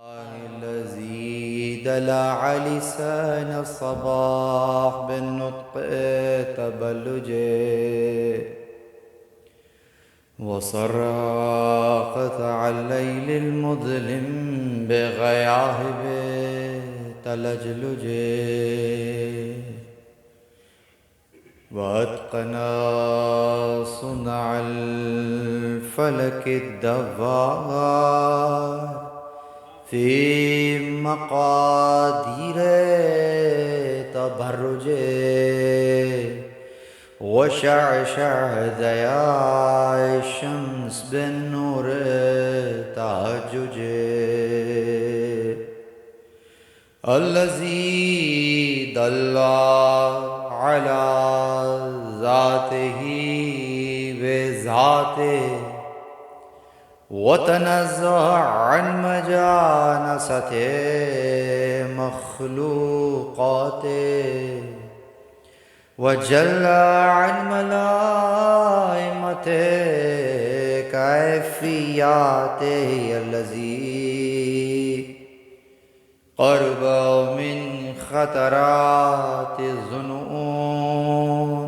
الذي دلع لسان الصباح بالنطق تبلجه وصرع قطع الليل المظلم بغياهب تلجلجه وأتقنا صنع الفلك الدوار في مقادير تبرجه وشعشع ضياء الشمس بالنور تهججه الذي دل على ذاته بذاته وتنزه عن مجانسة مخلوقاته وجل عن ملائمة كيفياته الذي قرب من خطرات الظنون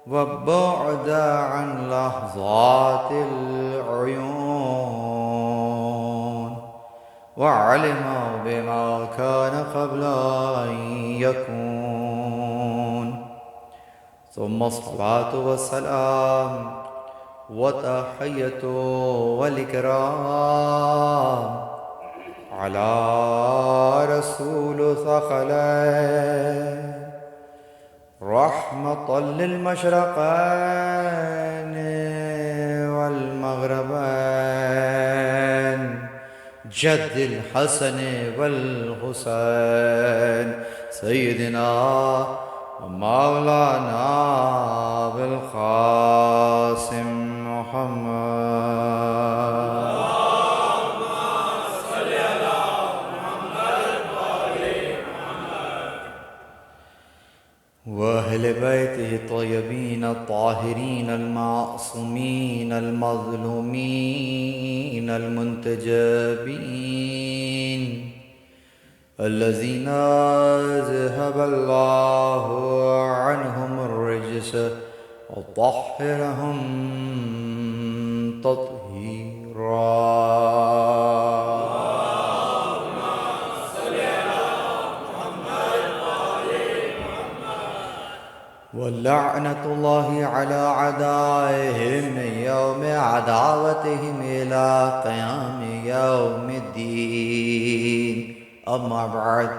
وبعد عن لحظات العيون وعلم بما كان قبل أن يكون ثم الصلاة والسلام وتحية والإكرام على رسول ثقلين رحمة للمشرقين والمغربين جد الحسن والحسين سيدنا ومولانا بالقاسم محمد وأهل بيته الطيبين الطاهرين المعصومين المظلومين المنتجبين الذين أذهب الله عنهم الرجس وطهرهم تطهيرا. ولعنة الله على أعدائهم من يوم عداوتهم إلى قيام يوم الدين. أما بعد،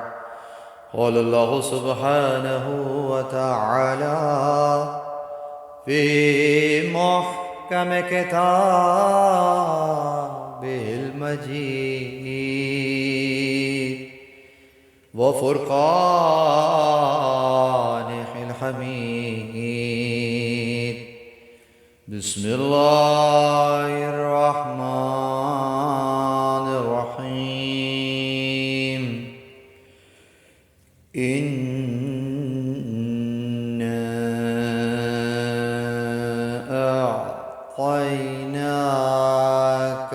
قال الله سبحانه وتعالى في محكم كتابه المجيد وفرقانه الحميد. بسم الله الرحمن الرحيم. إنا أعطيناك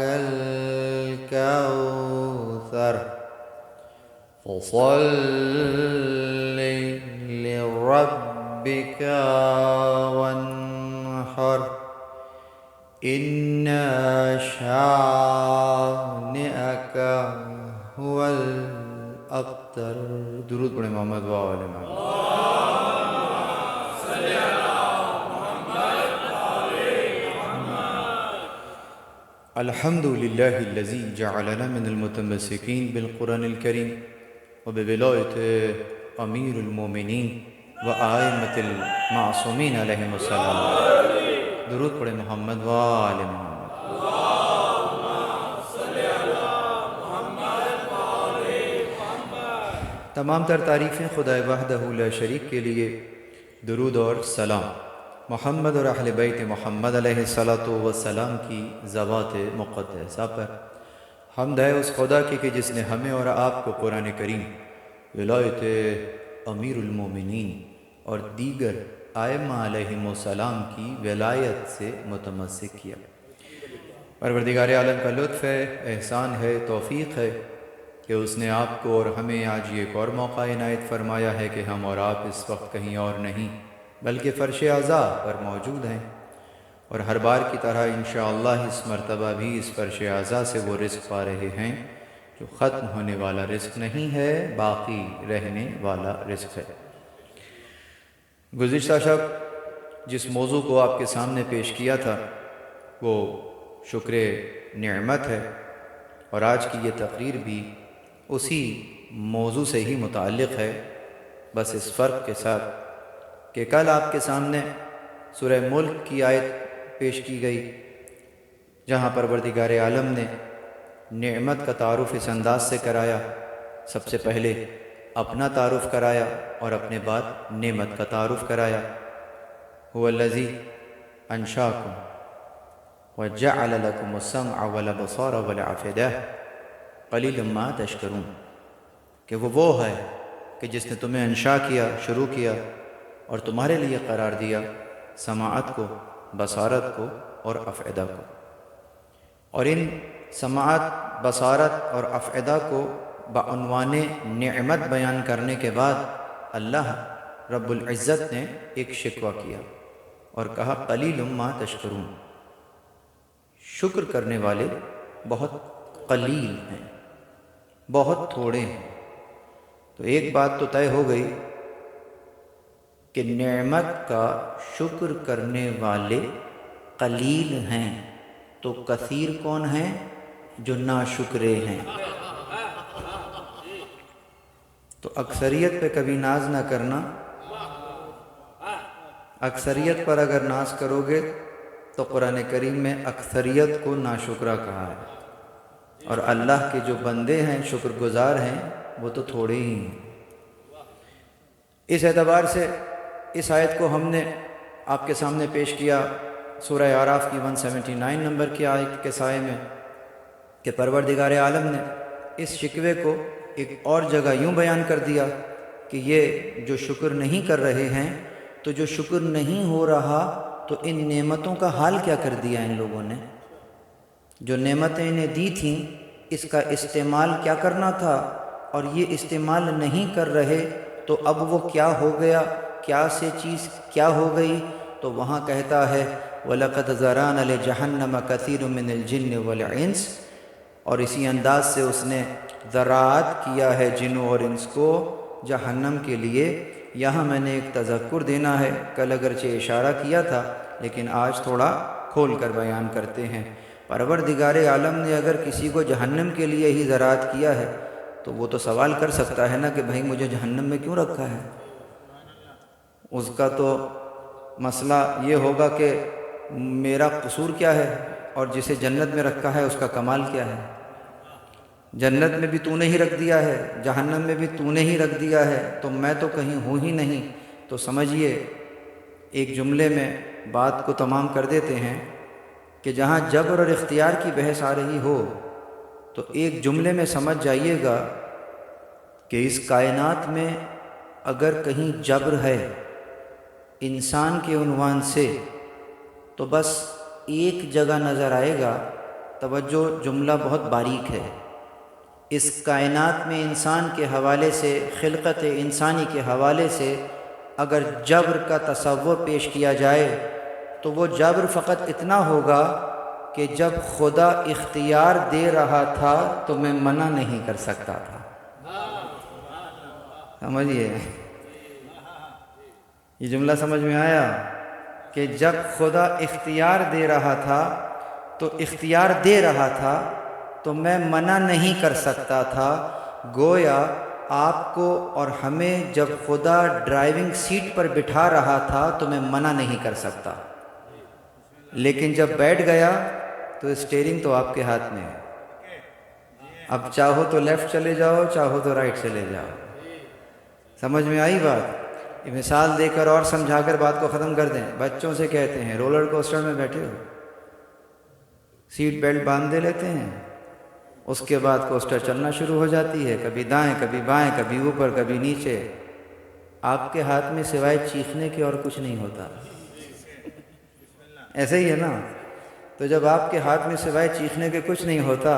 الكوثر فصل لربك وانحر إن شانئك هو الأبتر. درود پڑھیں محمد و آل محمد. الحمد لله الذي جعلنا من المتمسكين بالقرآن الكريم وبولاية أمير المؤمنين وآئمة المعصومين عليهم السلام. درود پڑھیں محمد و آل محمد. تمام تر تعریفیں خدا وحدہ لا شریک کے لیے. درود اور سلام محمد اور اہل بیت محمد علیہ السلام کی ذوات مقدسہ پر. حمد ہے اس خدا کی کہ جس نے ہمیں اور آپ کو قرآن کریم ولایت امیر المومنین اور دیگر ائمہ علیہم السلام کی ولایت سے متمسک کیا. پروردگار عالم کا لطف ہے، احسان ہے، توفیق ہے کہ اس نے آپ کو اور ہمیں آج یہ ایک اور موقع عنایت فرمایا ہے کہ ہم اور آپ اس وقت کہیں اور نہیں بلکہ فرش اعضاء پر موجود ہیں، اور ہر بار کی طرح انشاءاللہ اس مرتبہ بھی اس فرش اعضاء سے وہ رزق پا رہے ہیں جو ختم ہونے والا رزق نہیں ہے، باقی رہنے والا رزق ہے۔ گزشتہ شب جس موضوع کو آپ کے سامنے پیش کیا تھا وہ شکر نعمت ہے، اور آج کی یہ تقریر بھی اسی موضوع سے ہی متعلق ہے، بس اس فرق کے ساتھ کہ کل آپ کے سامنے سورہ ملک کی آیت پیش کی گئی جہاں پروردگار عالم نے نعمت کا تعارف اس انداز سے کرایا، سب سے پہلے اپنا تعارف کرایا اور اپنے بعد نعمت کا تعارف کرایا۔ هو الذی انشاکم وجعل لکم السمع والابصار والافئدہ قلیلا ما تشکرون، کہ وہ ہے کہ جس نے تمہیں انشاء کیا، شروع کیا، اور تمہارے لیے قرار دیا سماعت کو، بصارت کو اور افئدہ کو، اور ان سماعت، بصارت اور افئدہ کو بعنوان نعمت بیان کرنے کے بعد اللہ رب العزت نے ایک شکوہ کیا اور کہا قلیل ما تشکرون، شکر کرنے والے بہت قلیل ہیں، بہت تھوڑے ہیں۔ تو ایک بات تو طے ہو گئی کہ نعمت کا شکر کرنے والے قلیل ہیں، تو کثیر کون ہیں؟ جو ناشکرے ہیں۔ تو اکثریت پہ کبھی ناز نہ کرنا، اکثریت پر اگر ناز کرو گے تو قرآن کریم میں اکثریت کو ناشکرہ کہا ہے، اور اللہ کے جو بندے ہیں شکر گزار ہیں وہ تو تھوڑے ہی ہیں۔ اس اعتبار سے اس آیت کو ہم نے آپ کے سامنے پیش کیا سورہ اعراف کی 179 نمبر کی آیت کے سائے میں کہ پروردگار عالم نے اس شکوے کو ایک اور جگہ یوں بیان کر دیا کہ یہ جو شکر نہیں کر رہے ہیں، تو جو شکر نہیں ہو رہا تو ان نعمتوں کا حال کیا کر دیا ان لوگوں نے؟ جو نعمتیں انہیں دی تھیں اس کا استعمال کیا کرنا تھا، اور یہ استعمال نہیں کر رہے تو اب وہ کیا ہو گیا، کیا سے چیز کیا ہو گئی؟ تو وہاں کہتا ہے وَلَقَدْ ذَرَانَ لِجَهَنَّمَ كَثِيرٌ مِّنَ الْجِنِّ وَالْإِنسِ، اور اسی انداز سے اس نے ذرات کیا ہے جنوں اور انس کو جہنم کے لیے۔ یہاں میں نے ایک تذکر دینا ہے، کل اگرچہ اشارہ کیا تھا لیکن آج تھوڑا کھول کر بیان کرتے ہیں۔ پروردگار عالم نے اگر کسی کو جہنم کے لیے ہی ذرات کیا ہے تو وہ تو سوال کر سکتا ہے نا کہ بھائی مجھے جہنم میں کیوں رکھا ہے؟ اس کا تو مسئلہ یہ ہوگا کہ میرا قصور کیا ہے، اور جسے جنت میں رکھا ہے اس کا کمال کیا ہے؟ جنت میں بھی تو نے ہی رکھ دیا ہے، جہنم میں بھی تو نے ہی رکھ دیا ہے، تو میں تو کہیں ہوں ہی نہیں۔ تو سمجھیے ایک جملے میں بات کو تمام کر دیتے ہیں کہ جہاں جبر اور اختیار کی بحث آ رہی ہو تو ایک جملے میں سمجھ جائیے گا کہ اس کائنات میں اگر کہیں جبر ہے انسان کے عنوان سے تو بس ایک جگہ نظر آئے گا۔ توجہ، جملہ بہت باریک ہے۔ اس کائنات میں انسان کے حوالے سے، خلقت انسانی کے حوالے سے اگر جبر کا تصور پیش کیا جائے تو وہ جبر فقط اتنا ہوگا کہ جب خدا اختیار دے رہا تھا تو میں منع نہیں کر سکتا تھا۔ سمجھیے، یہ جملہ سمجھ میں آیا کہ جب خدا اختیار دے رہا تھا تو اختیار دے رہا تھا تو میں منع نہیں کر سکتا تھا۔ گویا آپ کو اور ہمیں جب خدا ڈرائیونگ سیٹ پر بٹھا رہا تھا تو میں منع نہیں کر سکتا، لیکن جب بیٹھ گیا تو اسٹیئرنگ تو آپ کے ہاتھ میں ہے۔ اب چاہو تو لیفٹ چلے جاؤ، چاہو تو رائٹ چلے جاؤ۔ سمجھ میں آئی بات؟ یہ مثال دے کر اور سمجھا کر بات کو ختم کر دیں۔ بچوں سے کہتے ہیں رولر کوسٹر میں بیٹھے ہو، سیٹ بیلٹ باندھ دے لیتے ہیں، اس کے بعد کوسٹر چلنا شروع ہو جاتی ہے، کبھی دائیں کبھی بائیں، کبھی اوپر کبھی نیچے۔ آپ کے ہاتھ میں سوائے چیخنے کے اور کچھ نہیں ہوتا، ایسے ہی ہے نا؟ تو جب آپ کے ہاتھ میں سوائے چیخنے کے کچھ نہیں ہوتا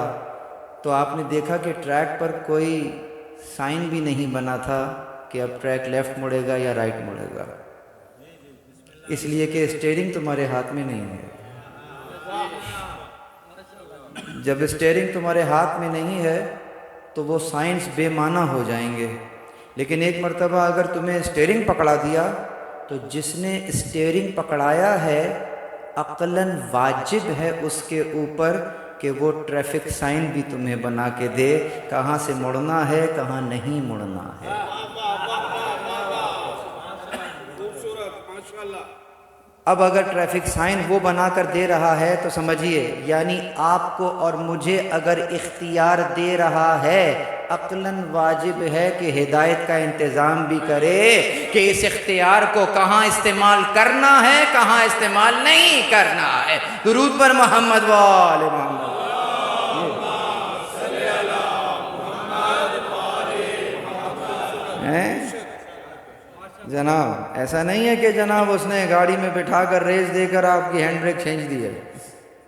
تو آپ نے دیکھا کہ ٹریک پر کوئی سائن بھی نہیں بنا تھا کہ اب ٹریک لیفٹ مڑے گا یا رائٹ مڑے گا، اس لیے کہ اسٹیئرنگ تمہارے ہاتھ میں نہیں ہے۔ جب اسٹیئرنگ تمہارے ہاتھ میں نہیں ہے تو وہ سائنس بے معنی ہو جائیں گے، لیکن ایک مرتبہ اگر تمہیں اسٹیئرنگ پکڑا دیا تو جس نے اسٹیئرنگ پکڑایا ہے عقلاً واجب ہے اس کے اوپر کہ وہ ٹریفک سائن بھی تمہیں بنا کے دے، کہاں سے مڑنا ہے کہاں نہیں مڑنا ہے۔ اب اگر ٹریفک سائن وہ بنا کر دے رہا ہے تو سمجھیے یعنی آپ کو اور مجھے اگر اختیار دے رہا ہے، عقلاً واجب ہے کہ ہدایت کا انتظام بھی کرے کہ اس اختیار کو کہاں استعمال کرنا ہے کہاں استعمال نہیں کرنا ہے۔ درود پر محمد و آل محمد۔ جناب ایسا نہیں ہے کہ جناب اس نے گاڑی میں بٹھا کر ریس دے کر آپ کی ہینڈ بریک کھینچ دی ہے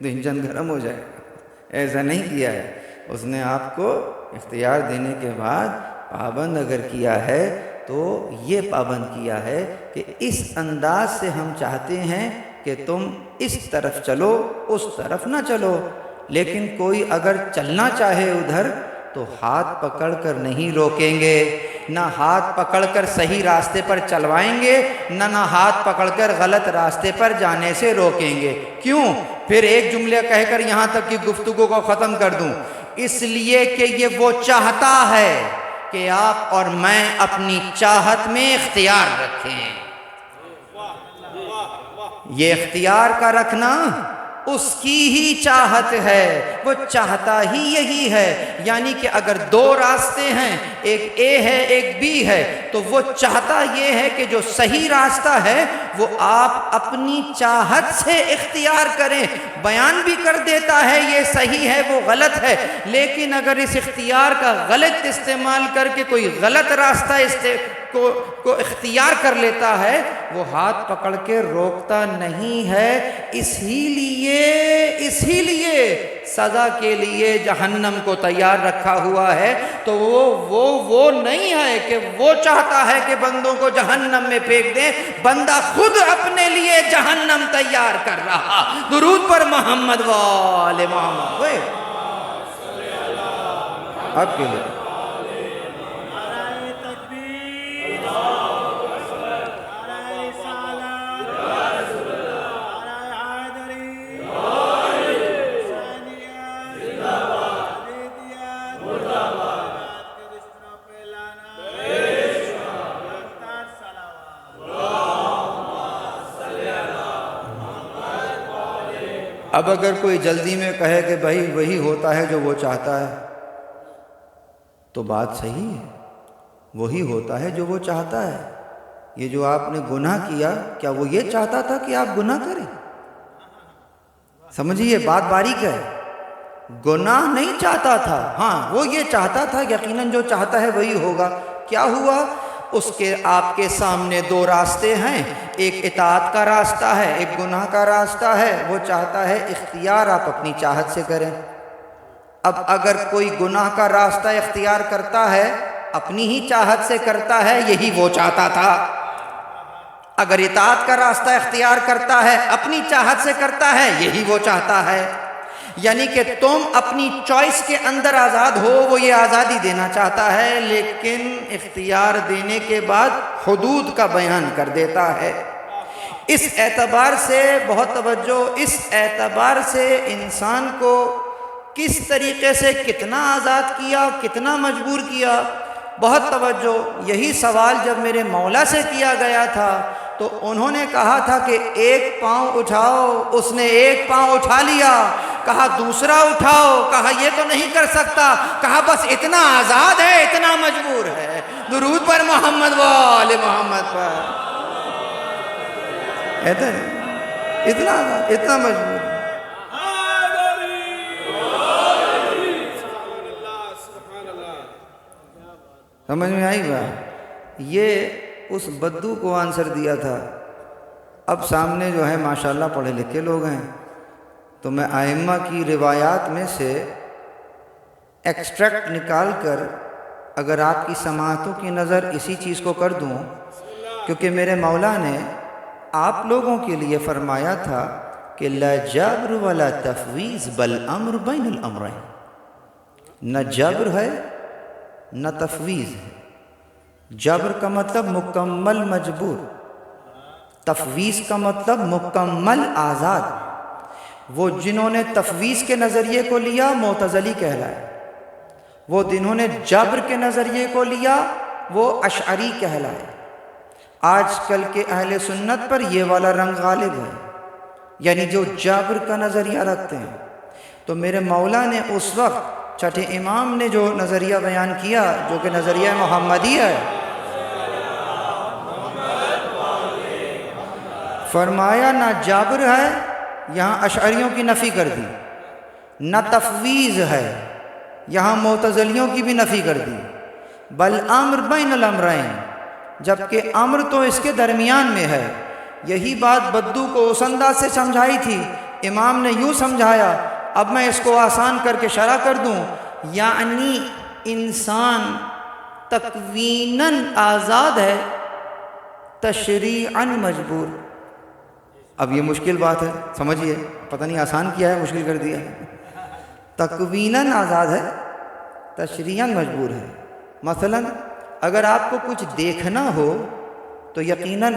تو انجن گرم ہو جائے گا، ایسا نہیں کیا ہے۔ اس نے آپ کو اختیار دینے کے بعد پابند اگر کیا ہے تو یہ پابند کیا ہے کہ اس انداز سے ہم چاہتے ہیں کہ تم اس طرف چلو اس طرف نہ چلو، لیکن کوئی اگر چلنا چاہے ادھر تو ہاتھ پکڑ کر نہیں روکیں گے، نہ ہاتھ پکڑ کر صحیح راستے پر چلوائیں گے، نہ ہاتھ پکڑ کر غلط راستے پر جانے سے روکیں گے۔ کیوں؟ پھر ایک جملہ کہہ کر یہاں تک کہ گفتگو کو ختم کر دوں، اس لیے کہ یہ وہ چاہتا ہے کہ آپ اور میں اپنی چاہت میں اختیار رکھیں۔ یہ اختیار کا رکھنا اس کی ہی چاہت ہے، وہ چاہتا ہی یہی ہے۔ یعنی کہ اگر دو راستے ہیں، ایک اے ہے ایک بی ہے، تو وہ چاہتا یہ ہے کہ جو صحیح راستہ ہے وہ آپ اپنی چاہت سے اختیار کریں۔ بیان بھی کر دیتا ہے یہ صحیح ہے وہ غلط ہے، لیکن اگر اس اختیار کا غلط استعمال کر کے کوئی غلط راستہ کو اختیار کر لیتا ہے، وہ ہاتھ پکڑ کے روکتا نہیں ہے۔ اسی لیے سزا کے لیے جہنم کو تیار رکھا ہوا ہے۔ تو وہ نہیں ہے کہ وہ چاہتا ہے کہ بندوں کو جہنم میں پھینک دیں، بندہ خود اپنے لیے جہنم تیار کر رہا۔ درود پر محمد و آل محمد۔ آپ کے لیے اب اگر کوئی جلدی میں کہے کہ بھائی وہی ہوتا ہے جو وہ چاہتا ہے تو بات صحیح ہے، وہی ہوتا ہے جو وہ چاہتا ہے۔ یہ جو آپ نے گناہ کیا، کیا وہ یہ چاہتا تھا کہ آپ گناہ کریں؟ سمجھیے بات باریک ہے، گناہ نہیں چاہتا تھا، ہاں وہ یہ چاہتا تھا یقیناً جو چاہتا ہے وہی ہوگا۔ کیا ہوا؟ اس کے آپ کے سامنے دو راستے ہیں، ایک اطاعت کا راستہ ہے ایک گناہ کا راستہ ہے۔ وہ چاہتا ہے اختیار آپ اپنی چاہت سے کریں۔ اب اگر کوئی گناہ کا راستہ اختیار کرتا ہے اپنی ہی چاہت سے کرتا ہے، یہی وہ چاہتا تھا۔ اگر اطاعت کا راستہ اختیار کرتا ہے اپنی چاہت سے کرتا ہے، یہی وہ چاہتا ہے۔ یعنی کہ تم اپنی چوائس کے اندر آزاد ہو، وہ یہ آزادی دینا چاہتا ہے، لیکن اختیار دینے کے بعد حدود کا بیان کر دیتا ہے۔ اس اعتبار سے بہت توجہ، اس اعتبار سے انسان کو کس طریقے سے کتنا آزاد کیا، کتنا مجبور کیا، بہت توجہ۔ یہی سوال جب میرے مولا سے کیا گیا تھا تو انہوں نے کہا تھا کہ ایک پاؤں اٹھاؤ، اس نے ایک پاؤں اٹھا لیا، کہا دوسرا اٹھاؤ، کہا یہ تو نہیں کر سکتا، کہا بس اتنا آزاد ہے اتنا مجبور ہے۔ درود پر محمد و آل محمد پر۔ اتنا آزاد اتنا مجبور ہے۔ سمجھ میں آئی بات؟ یہ اس بدو کو آنسر دیا تھا۔ اب سامنے جو ہے ماشاءاللہ پڑھے لکھے لوگ ہیں، تو میں ائمہ کی روایات میں سے ایکسٹریکٹ نکال کر اگر آپ کی سماعتوں کی نظر اسی چیز کو کر دوں، کیونکہ میرے مولا نے آپ لوگوں کے لیے فرمایا تھا کہ لا جبر ولا تفویض بل امر بین الامرین، نہ جبر ہے نہ تفویض ہے۔ جبر کا مطلب مکمل مجبور، تفویض کا مطلب مکمل آزاد۔ وہ جنہوں نے تفویض کے نظریے کو لیا معتزلی کہلائے، وہ جنہوں نے جبر کے نظریے کو لیا وہ اشعری کہلائے۔ آج کل کے اہل سنت پر یہ والا رنگ غالب ہے، یعنی جو جبر کا نظریہ رکھتے ہیں۔ تو میرے مولا نے اس وقت چھٹے امام نے جو نظریہ بیان کیا، جو کہ نظریہ محمدی ہے، فرمایا نہ جابر ہے، یہاں اشعریوں کی نفی کر دی، نہ تفویض ہے، یہاں معتزلیوں کی بھی نفی کر دی، بل امر بین الامرین، جبکہ امر تو اس کے درمیان میں ہے۔ یہی بات بدو کو اس انداز سے سمجھائی تھی، امام نے یوں سمجھایا، اب میں اس کو آسان کر کے شرح کر دوں، یعنی انسان تکویناً آزاد ہے، تشریعاً مجبور۔ اب یہ مشکل بات ہے، سمجھیے، پتہ نہیں آسان کیا ہے مشکل کر دیا۔ تکویناً آزاد ہے، تشریعاً مجبور ہے۔ مثلا اگر آپ کو کچھ دیکھنا ہو تو یقیناً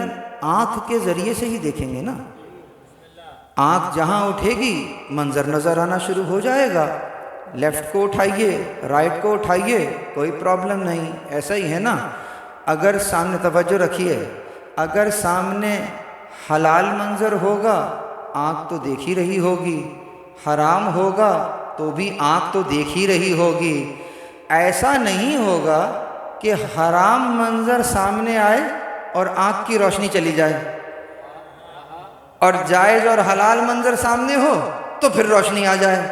آنکھ کے ذریعے سے ہی دیکھیں گے نا۔ آنکھ جہاں اٹھے گی منظر نظر آنا شروع ہو جائے گا، لیفٹ کو اٹھائیے رائٹ کو اٹھائیے کوئی پرابلم نہیں، ایسا ہی ہے نا۔ اگر سامنے توجہ رکھیے، اگر سامنے حلال منظر ہوگا آنکھ تو دیکھ ہی رہی ہوگی، حرام ہوگا تو بھی آنکھ تو دیکھ ہی رہی ہوگی۔ ایسا نہیں ہوگا کہ حرام منظر سامنے آئے اور آنکھ کی روشنی چلی جائے، اور جائز اور حلال منظر سامنے ہو تو پھر روشنی آ جائے۔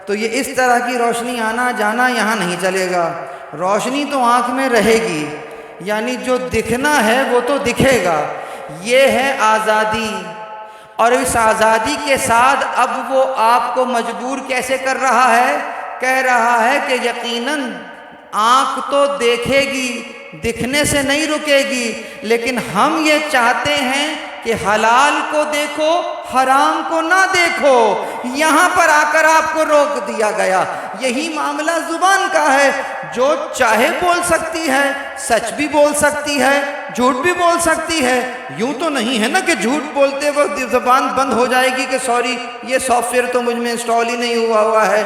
تو یہ اس طرح کی روشنی آنا جانا یہاں نہیں چلے گا، روشنی تو آنکھ میں رہے گی، یعنی جو دکھنا ہے وہ تو دکھے گا۔ یہ ہے آزادی، اور اس آزادی کے ساتھ اب وہ آپ کو مجبور کیسے کر رہا ہے؟ کہہ رہا ہے کہ یقیناً آنکھ تو دیکھے گی، دکھنے سے نہیں رکے گی، لیکن ہم یہ چاہتے ہیں کہ حلال کو دیکھو حرام کو نہ دیکھو۔ یہاں پر آ کر آپ کو روک دیا گیا۔ یہی معاملہ زبان کا ہے، جو چاہے بول سکتی ہے، سچ بھی بول سکتی ہے، جھوٹ بھی بول سکتی ہے۔ یوں تو نہیں ہے نا کہ جھوٹ بولتے وقت زبان بند ہو جائے گی کہ سوری یہ سافٹ ویئر تو مجھ میں انسٹال ہی نہیں ہوا ہے۔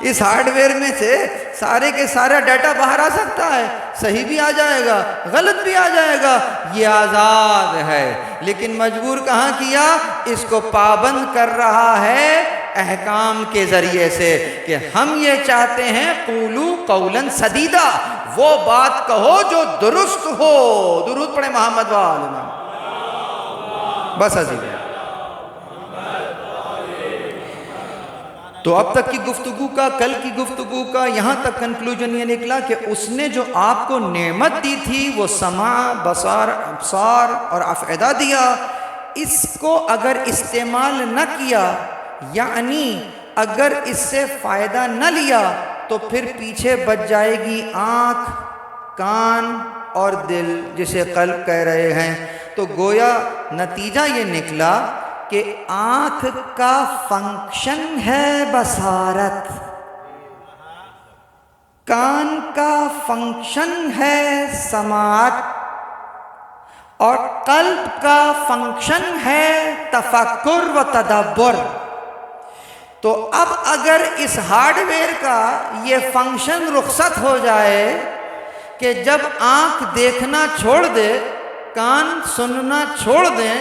اس ہارڈ ویئر میں سے سارے کے سارا ڈیٹا باہر آ سکتا ہے، صحیح بھی آ جائے گا غلط بھی آ جائے گا، یہ آزاد ہے۔ لیکن مجبور کہاں کیا؟ اس کو پابند کر رہا ہے احکام کے ذریعے سے، کہ ہم یہ چاہتے ہیں قولوا قولا سدیدا، وہ بات کہو جو درست ہو۔ درود پڑھے محمد وآلہ۔ بس عزیز، تو اب تک کی گفتگو کا، کل کی گفتگو کا یہاں تک کنکلوژن یہ نکلا کہ اس نے جو آپ کو نعمت دی تھی وہ سمع، بصار، ابصار اور افئدہ دیا، اس کو اگر استعمال نہ کیا، یعنی اگر اس سے فائدہ نہ لیا، تو پھر پیچھے بچ جائے گی آنکھ، کان اور دل، جسے قلب کہہ رہے ہیں۔ تو گویا نتیجہ یہ نکلا کہ آنکھ کا فنکشن ہے بصارت، کان کا فنکشن ہے سماعت، اور قلب کا فنکشن ہے تفکر و تدبر۔ تو اب اگر اس ہارڈ ویئر کا یہ فنکشن رخصت ہو جائے کہ جب آنکھ دیکھنا چھوڑ دے، کان سننا چھوڑ دیں،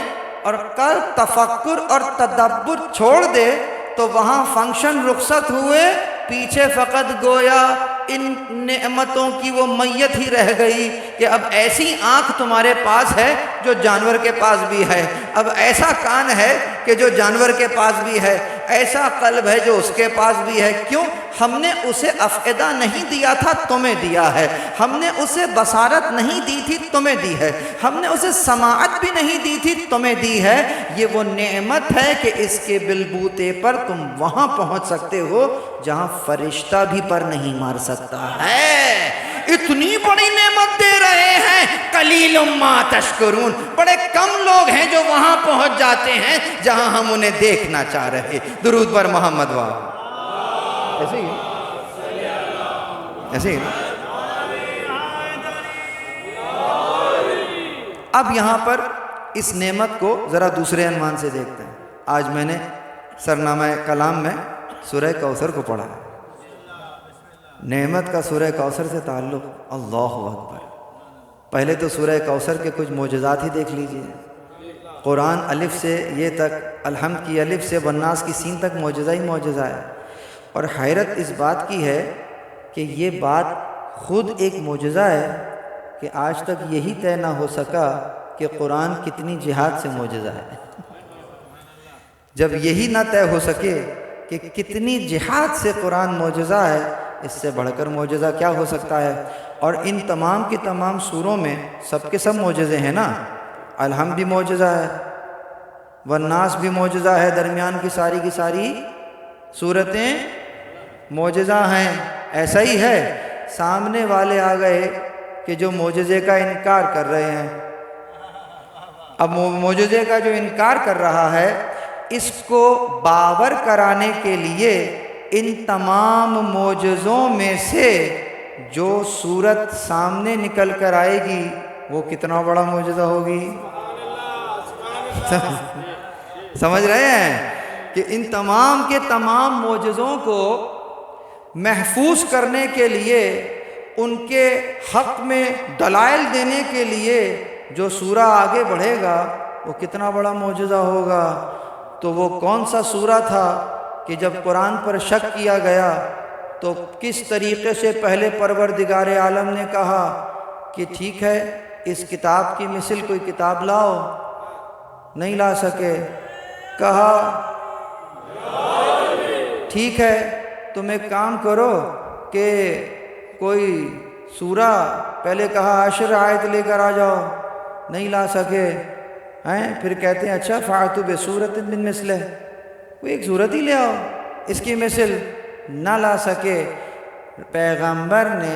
اور قلب تفکر اور تدبر چھوڑ دے، تو وہاں فنکشن رخصت ہوئے، پیچھے فقط گویا ان نعمتوں کی وہ میت ہی رہ گئی کہ اب ایسی آنکھ تمہارے پاس ہے جو جانور کے پاس بھی ہے، اب ایسا کان ہے کہ جو جانور کے پاس بھی ہے، ایسا قلب ہے جو اس کے پاس بھی ہے. کیوں؟ ہم نے اسے افئدہ نہیں دیا تھا، تمہیں دیا ہے. ہم نے اسے بصارت نہیں دی تھی، تمہیں دی ہے. ہم نے اسے سماعت بھی نہیں دی تھی، تمہیں دی ہے. یہ وہ نعمت ہے کہ اس کے بلبوتے پر تم وہاں پہنچ سکتے ہو جہاں فرشتہ بھی پر نہیں مار سکتا ہے. اتنی بڑی نعمت دے رہے ہیں. قلیل ما تشکرون، بڑے کم لوگ ہیں جو وہاں پہنچ جاتے ہیں جہاں ہم انہیں دیکھنا چاہ رہے. درود پر محمد وآلہ. ایسے ہی ایسے ہی. اب یہاں پر اس نعمت کو ذرا دوسرے عنوان سے دیکھتے ہیں. آج میں نے سرنامہ کلام میں سورہ کوثر کو پڑھا ہے. نعمت کا سورہ کوثر سے تعلق. اللہ اکبر. پہلے تو سورہ کوثر کے کچھ معجزات ہی دیکھ لیجئے. قرآن الف سے یہ تک، الحمد کی الف سے والناس کی سین تک معجزہ ہی معجزہ ہے. اور حیرت اس بات کی ہے کہ یہ بات خود ایک معجزہ ہے کہ آج تک یہی طے نہ ہو سکا کہ قرآن کتنی جہاد سے معجزہ ہے. جب یہی نہ طے ہو سکے کہ کتنی جہاد سے قرآن معجزہ ہے، اس سے بڑھ کر معجزہ کیا ہو سکتا ہے. اور ان تمام کی تمام سوروں میں سب کے سب معجزے ہیں نا. الحمد بھی معجزہ ہے، والناس بھی معجزہ ہے، درمیان کی ساری سورتیں معجزہ ہیں. ایسا ہی ہے، سامنے والے آ گئے کہ جو معجزے کا انکار کر رہے ہیں. اب معجزے کا جو انکار کر رہا ہے، اس کو باور کرانے کے لیے ان تمام معجزوں میں سے جو صورت سامنے نکل کر آئے گی وہ کتنا بڑا معجزہ ہوگی. سمجھ رہے ہیں کہ ان تمام کے تمام معجزوں کو محفوظ کرنے کے لیے، ان کے حق میں دلائل دینے کے لیے جو سورہ آگے بڑھے گا وہ کتنا بڑا معجزہ ہوگا. تو وہ کون سا سورہ تھا کہ جب قرآن پر شک کیا گیا تو کس طریقے سے پہلے پروردگار عالم نے کہا کہ ٹھیک ہے اس کتاب کی مثل کوئی کتاب لاؤ. نہیں لا سکے. کہا ٹھیک ہے تم ایک کام کرو کہ کوئی سورہ، پہلے کہا 10 آیت لے کر آ جاؤ. نہیں لا سکے ہیں. پھر کہتے ہیں اچھا فَأْتُوا بِسُورَةٍ مِّن مِّثْلِهِ، کوئی ایک صورت ہی لے آؤ اس کی مثل. نہ لا سکے. پیغمبر نے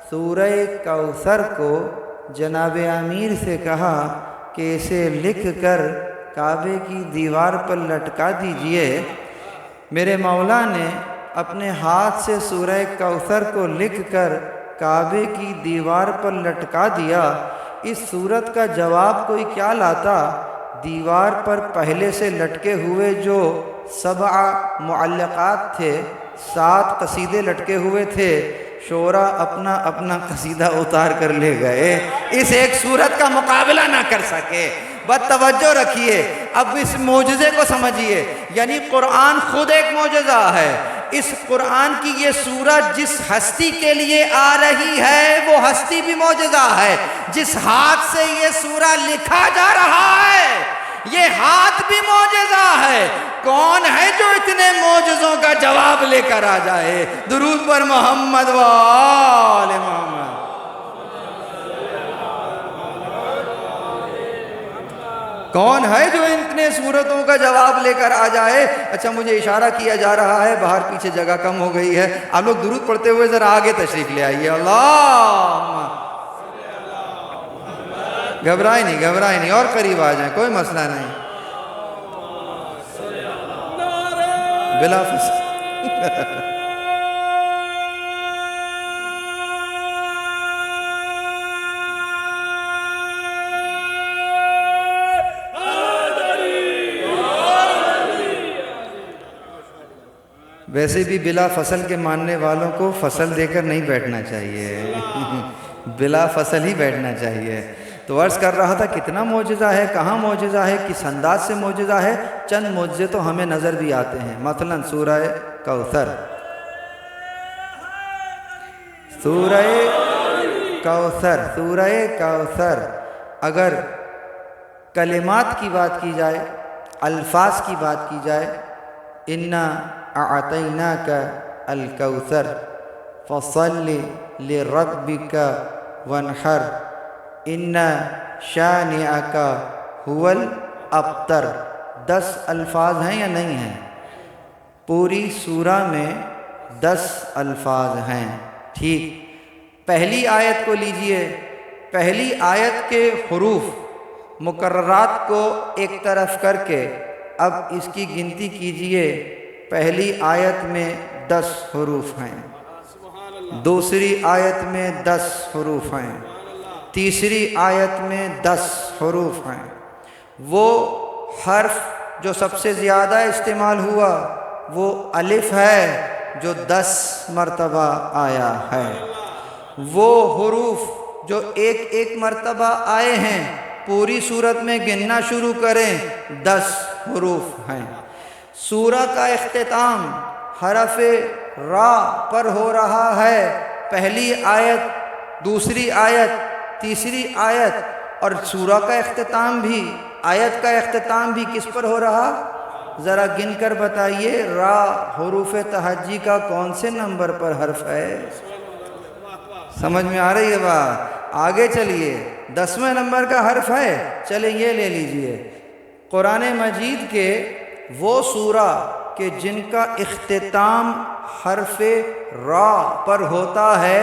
سورہ کوثر کو جناب امیر سے کہا کہ اسے لکھ کر کعبے کی دیوار پر لٹکا دیجئے. میرے مولا نے اپنے ہاتھ سے سورہ کوثر کو لکھ کر کعبے کی دیوار پر لٹکا دیا. اس صورت کا جواب کوئی کیا لاتا؟ دیوار پر پہلے سے لٹکے ہوئے جو 7 معلقات تھے، 7 قصیدے لٹکے ہوئے تھے، شعراء اپنا اپنا قصیدہ اتار کر لے گئے. اس ایک صورت کا مقابلہ نہ کر سکے. بس توجہ رکھیے، اب اس معجزے کو سمجھیے. یعنی قرآن خود ایک معجزہ ہے. اس قرآن کی یہ سورت جس ہستی کے لیے آ رہی ہے وہ ہستی بھی معجزہ ہے. جس ہاتھ سے یہ سورہ لکھا جا رہا ہے یہ ہاتھ بھی معجزہ ہے. کون ہے جو اتنے معجزوں کا جواب لے کر آ جائے؟ درود پر محمد و آل محمد. کون ہے جو اتنے صورتوں کا جواب لے کر آ جائے؟ اچھا مجھے اشارہ کیا جا رہا ہے باہر پیچھے جگہ کم ہو گئی ہے. آپ لوگ درود پڑھتے ہوئے ذرا آگے تشریف لے آئیے. اللہم گھبرائے نہیں اور قریب آ جائیں، کوئی مسئلہ نہیں. بلا فصل ویسے بھی بلا فصل کے ماننے والوں کو فصل دے کر نہیں بیٹھنا چاہیے، بلا فصل ہی بیٹھنا چاہیے. تو عرض کر رہا تھا کتنا معجزہ ہے، کہاں معجزہ ہے، کس انداز سے معجزہ ہے. چند معجزے تو ہمیں نظر بھی آتے ہیں. مثلا سورہ کوثر، سورہ کوثر اگر کلمات کی بات کی جائے، الفاظ کی بات کی جائے انا اعطیناک الکوثر فصل لربک وانحر ان شانئک هو الابتر. 10 الفاظ ہیں یا نہیں ہیں؟ پوری سورہ میں 10 الفاظ ہیں. ٹھیک، پہلی آیت کو لیجئے. پہلی آیت کے حروف مکررات کو ایک طرف کر کے اب اس کی گنتی کیجئے. پہلی آیت میں 10 حروف ہیں، دوسری آیت میں 10 حروف ہیں، تیسری آیت میں 10 حروف ہیں. وہ حرف جو سب سے زیادہ استعمال ہوا وہ الف ہے جو 10 مرتبہ آیا ہے. وہ حروف جو ایک ایک مرتبہ آئے ہیں پوری صورت میں گننا شروع کریں 10 حروف ہیں. سورہ کا اختتام حرف را پر ہو رہا ہے. پہلی آیت، دوسری آیت، تیسری آیت، اور سورہ کا اختتام بھی، آیت کا اختتام بھی کس پر ہو رہا؟ ذرا گن کر بتائیے. را حروف تہجی کا کون سے نمبر پر حرف ہے؟ سمجھ میں آ رہی ہے بات؟ آگے چلیے. 10ویں نمبر کا حرف ہے. چلیں یہ لے لیجئے. قرآن مجید کے وہ سورہ کہ جن کا اختتام حرف را پر ہوتا ہے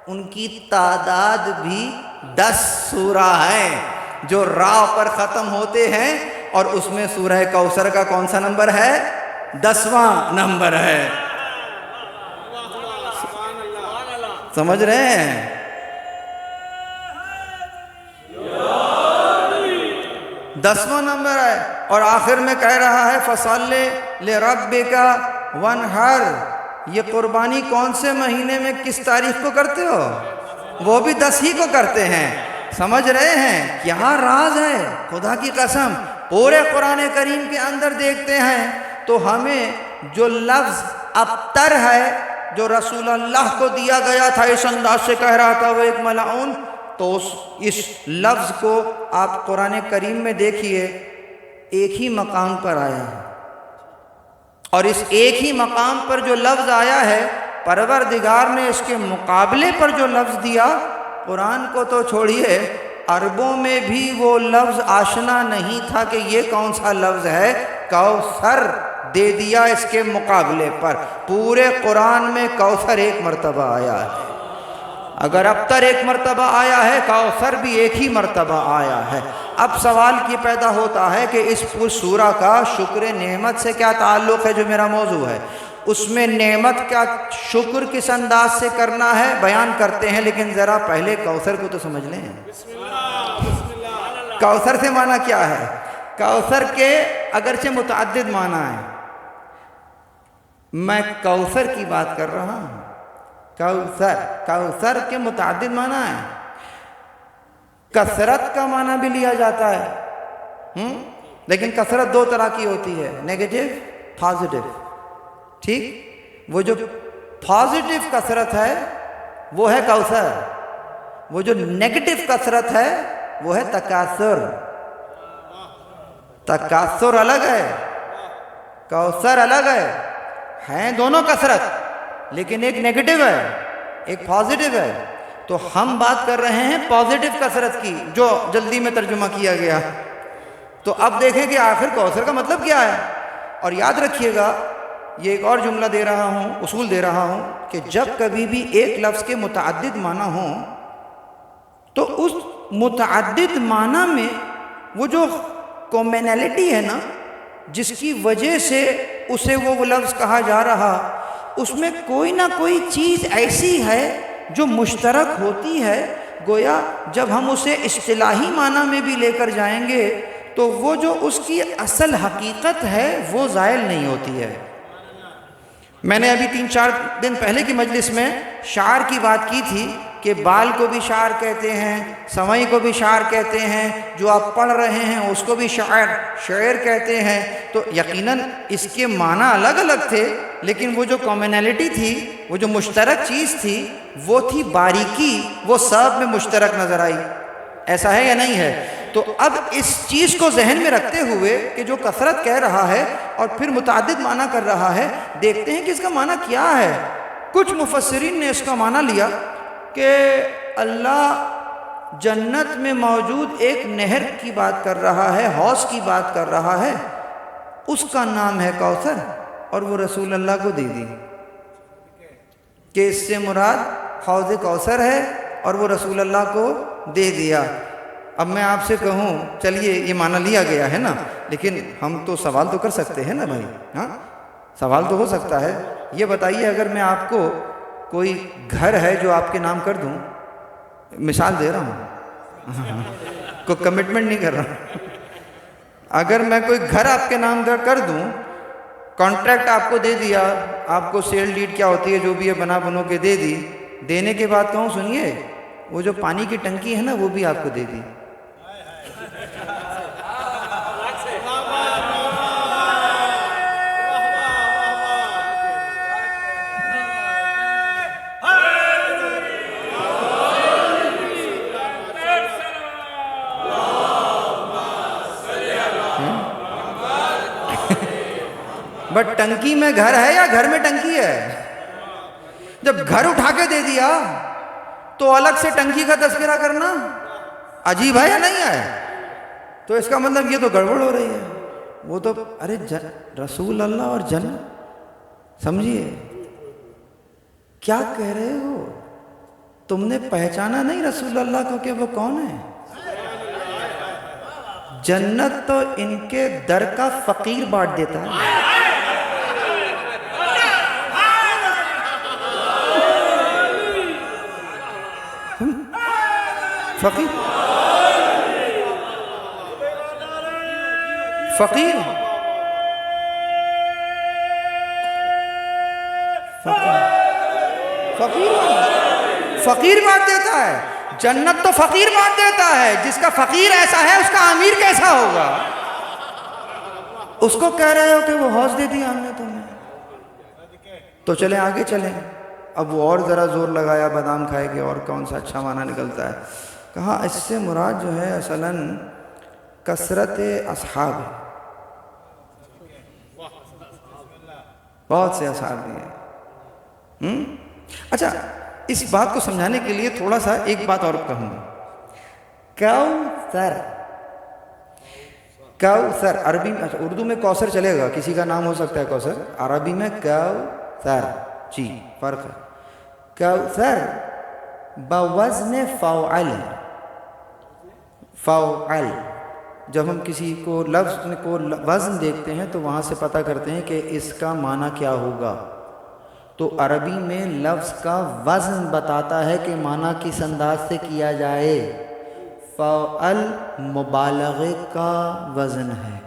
ان کی تعداد بھی 10 سورہ ہیں جو را پر ختم ہوتے ہیں، اور اس میں سورہ کوثر کا کون سا نمبر ہے؟ 10واں نمبر ہے. سمجھ رہے ہیں؟ دسواں نمبر ہے. اور آخر میں کہہ رہا ہے فصل لربک وانحر. یہ قربانی کون سے مہینے میں کس تاریخ کو کرتے ہو؟ وہ بھی 10 ہی کو کرتے ہیں. سمجھ رہے ہیں؟ کیا راز ہے خدا کی قسم. پورے قرآن کریم کے اندر دیکھتے ہیں تو ہمیں جو لفظ ابتر ہے جو رسول اللہ کو دیا گیا تھا، اس انداز سے کہہ رہا تھا وہ ایک ملعون، تو اس لفظ کو آپ قرآن کریم میں دیکھیے ایک ہی مقام پر آیا ہے، اور اس ایک ہی مقام پر جو لفظ آیا ہے پروردگار نے اس کے مقابلے پر جو لفظ دیا، قرآن کو تو چھوڑیے، عربوں میں بھی وہ لفظ آشنا نہیں تھا کہ یہ کون سا لفظ ہے. کوثر دے دیا اس کے مقابلے پر. پورے قرآن میں کوثر ایک مرتبہ آیا ہے. اگر ابتر ایک مرتبہ آیا ہے، کوثر بھی ایک ہی مرتبہ آیا ہے. اب سوال یہ پیدا ہوتا ہے کہ اس پور سورہ کا شکر نعمت سے کیا تعلق ہے، جو میرا موضوع ہے. اس میں نعمت کا شکر کس انداز سے کرنا ہے بیان کرتے ہیں، لیکن ذرا پہلے کوثر کو تو سمجھ لیں. کوثر سے معنی کیا ہے؟ کوثر کے اگرچہ متعدد معنی ہیں، میں کوثر کی بات کر رہا ہوں. کوثر کے متعدد معنی ہیں. کثرت کا معنی بھی لیا جاتا ہے، لیکن کثرت 2 طرح کی ہوتی ہے، نیگیٹو، پازیٹو. ٹھیک، وہ جو پازیٹو کثرت ہے وہ ہے کوثر، وہ جو نیگیٹو کثرت ہے وہ ہے تکاثر. تکاثر الگ ہے، کوثر الگ ہے. ہیں دونوں کثرت، لیکن ایک نیگیٹو ہے ایک پازیٹو ہے. تو ہم بات کر رہے ہیں پازیٹو کثرت کی، جو جلدی میں ترجمہ کیا گیا. تو اب دیکھیں کہ آخر کوثر کا مطلب کیا ہے. اور یاد رکھیے گا، یہ ایک اور جملہ دے رہا ہوں، اصول دے رہا ہوں، کہ جب کبھی بھی ایک لفظ کے متعدد معنی ہوں تو اس متعدد معنی میں وہ جو کامنالٹی ہے نا، جس کی وجہ سے اسے وہ لفظ کہا جا رہا، اس میں کوئی نہ کوئی چیز ایسی ہے جو مشترک ہوتی ہے. گویا جب ہم اسے اصطلاحی معنی میں بھی لے کر جائیں گے تو وہ جو اس کی اصل حقیقت ہے وہ زائل نہیں ہوتی ہے. میں نے ابھی 3-4 دن پہلے کی مجلس میں شعر کی بات کی تھی کہ بال کو بھی شعر کہتے ہیں، سوئی کو بھی شعر کہتے ہیں، جو آپ پڑھ رہے ہیں اس کو بھی شعر کہتے ہیں. تو یقیناً اس کے معنی الگ الگ تھے، لیکن وہ جو کامنالٹی تھی، وہ جو مشترک چیز تھی، وہ تھی باریکی، وہ سب میں مشترک نظر آئی. ایسا ہے یا نہیں ہے؟ تو اب اس چیز کو ذہن میں رکھتے ہوئے کہ جو کثرت کہہ رہا ہے اور پھر متعدد معنی کر رہا ہے، دیکھتے ہیں کہ اس کا معنی کیا ہے۔ کچھ مفسرین نے اس کا معنی لیا کہ اللہ جنت میں موجود ایک نہر کی بات کر رہا ہے، حوض کی بات کر رہا ہے، اس کا نام ہے کوثر، اور وہ رسول اللہ کو دے دی، کہ اس سے مراد حوض کوثر ہے اور وہ رسول اللہ کو دے دیا۔ اب میں آپ سے کہوں چلیے یہ معنی لیا گیا ہے نا، لیکن ہم تو سوال تو کر سکتے ہیں نا بھائی، ہاں سوال تو ہو سکتا ہے۔ یہ بتائیے اگر میں آپ کو کوئی گھر ہے جو آپ کے نام کر دوں، مثال دے رہا ہوں، کوئی کمٹمنٹ نہیں کر رہا، اگر میں کوئی گھر آپ کے نام کر دوں، کانٹریکٹ آپ کو دے دیا، آپ کو سیل ڈیڈ کیا ہوتی ہے جو بھی ہے بنا بنو کے دے دی، دینے کے بعد کہوں سنیے وہ جو پانی کی ٹنکی ہے نا وہ بھی آپ کو دے دی، بٹ ٹنکی میں گھر ہے یا گھر میں ٹنکی ہے؟ جب گھر اٹھا کے دے دیا تو الگ سے ٹنکی کا تذکرہ کرنا عجیب ہے یا نہیں ہے؟ تو اس کا مطلب یہ تو گڑبڑ ہو رہی ہے، وہ تو ارے رسول اللہ اور جنت، سمجھیے کیا کہہ رہے ہو؟ تم نے پہچانا نہیں رسول اللہ کو کہ وہ کون ہے؟ جنت تو ان کے در کا فقیر بانٹ دیتا ہے۔ فقیر فقیر فقیر بانٹ دیتا ہے، جنت تو فقیر بانٹ دیتا ہے، جس کا فقیر ایسا ہے اس کا امیر کیسا ہوگا؟ اس کو کہہ رہے ہو کہ وہ حوض دے دیا ہم نے تمہیں۔ تو چلیں آگے چلیں، اب وہ اور ذرا زور لگایا بادام کھائے کہ اور کون سا اچھا معنی نکلتا ہے، کہا اس سے مراد جو ہے اصلاً کثرت اصحاب ہے، بہت سے اصحاب دیے۔ اچھا اس بات کو سمجھانے کے لیے تھوڑا سا ایک بات اور کہوں گا، کوثر، کوثر عربی میں، اچھا اردو میں کوثر چلے گا، کسی کا نام ہو سکتا ہے کوثر، عربی میں کوثر، جی فرق ہے۔ کوثر بوزن فعل، فعل، جب ہم کسی کو لفظ کو وزن دیکھتے ہیں تو وہاں سے پتہ کرتے ہیں کہ اس کا معنی کیا ہوگا، تو عربی میں لفظ کا وزن بتاتا ہے کہ معنی کس انداز سے کیا جائے۔ فعل مبالغے کا وزن ہے،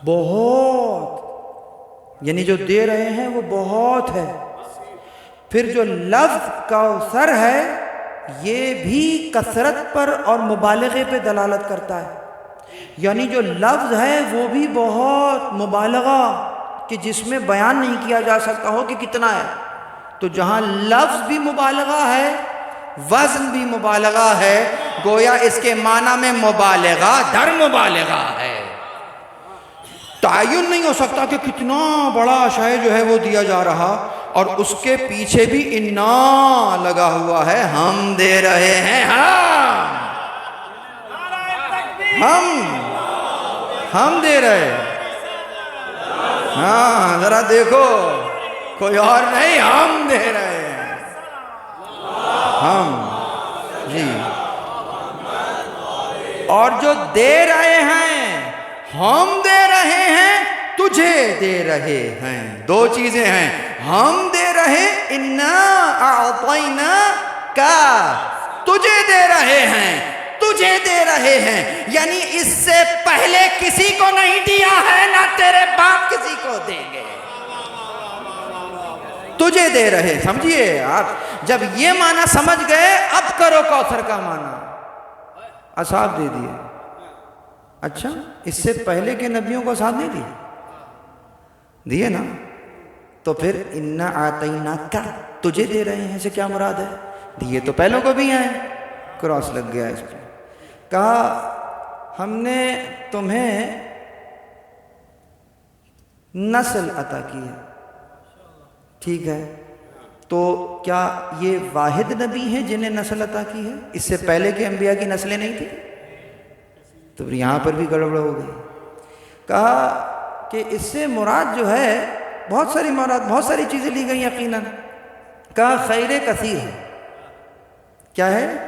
بہت، یعنی جو دے رہے ہیں وہ بہت ہے۔ پھر جو لفظ کوثر ہے یہ بھی کثرت پر اور مبالغے پہ دلالت کرتا ہے، یعنی جو لفظ ہے وہ بھی بہت مبالغہ کہ جس میں بیان نہیں کیا جا سکتا ہو کہ کتنا ہے۔ تو جہاں لفظ بھی مبالغہ ہے، وزن بھی مبالغہ ہے، گویا اس کے معنی میں مبالغہ در مبالغہ ہے۔ تعین نہیں ہو سکتا کہ کتنا بڑا شے جو ہے وہ دیا جا رہا، اور اس کے پیچھے بھی انا لگا ہوا ہے، ہم دے رہے ہیں، ہم دے رہے ہیں، ہاں ذرا دیکھو کوئی اور نہیں، ہم دے رہے ہیں، ہم، جی، اور جو دے رہے ہیں، ہم دے رہے ہیں، تجھے دے رہے ہیں، دو چیزیں ہیں، ہم دے رہے، انا اعطینا کا، تجھے دے رہے ہیں، تجھے دے رہے ہیں، یعنی اس سے پہلے کسی کو نہیں دیا ہے، نہ تیرے باپ کسی کو دیں گے، تجھے دے رہے۔ سمجھیے آپ جب یہ معنی سمجھ گئے، اب کرو کوثر کا معنی، اصحاب دے دیے۔ اچھا اس سے پہلے کے نبیوں کو ساتھ نہیں دیے نا، تو پھر انا آتینا کا، تجھے دے رہے ہیں سے کیا مراد ہے؟ دیے تو پہلوں کو بھی ہیں، کراس لگ گیا اس پہ۔ کہا ہم نے تمہیں نسل عطا کی ہے، ٹھیک ہے، تو کیا یہ واحد نبی ہیں جنہیں نسل عطا کی ہے؟ اس سے پہلے کے انبیاء کی نسلیں نہیں تھیں؟ تو یہاں پر بھی گڑبڑ ہو گئی۔ کہا کہ اس سے مراد جو ہے بہت ساری چیزیں لی گئی یقیناً۔ کہا خیر کثیر ہے۔ کیا ہے؟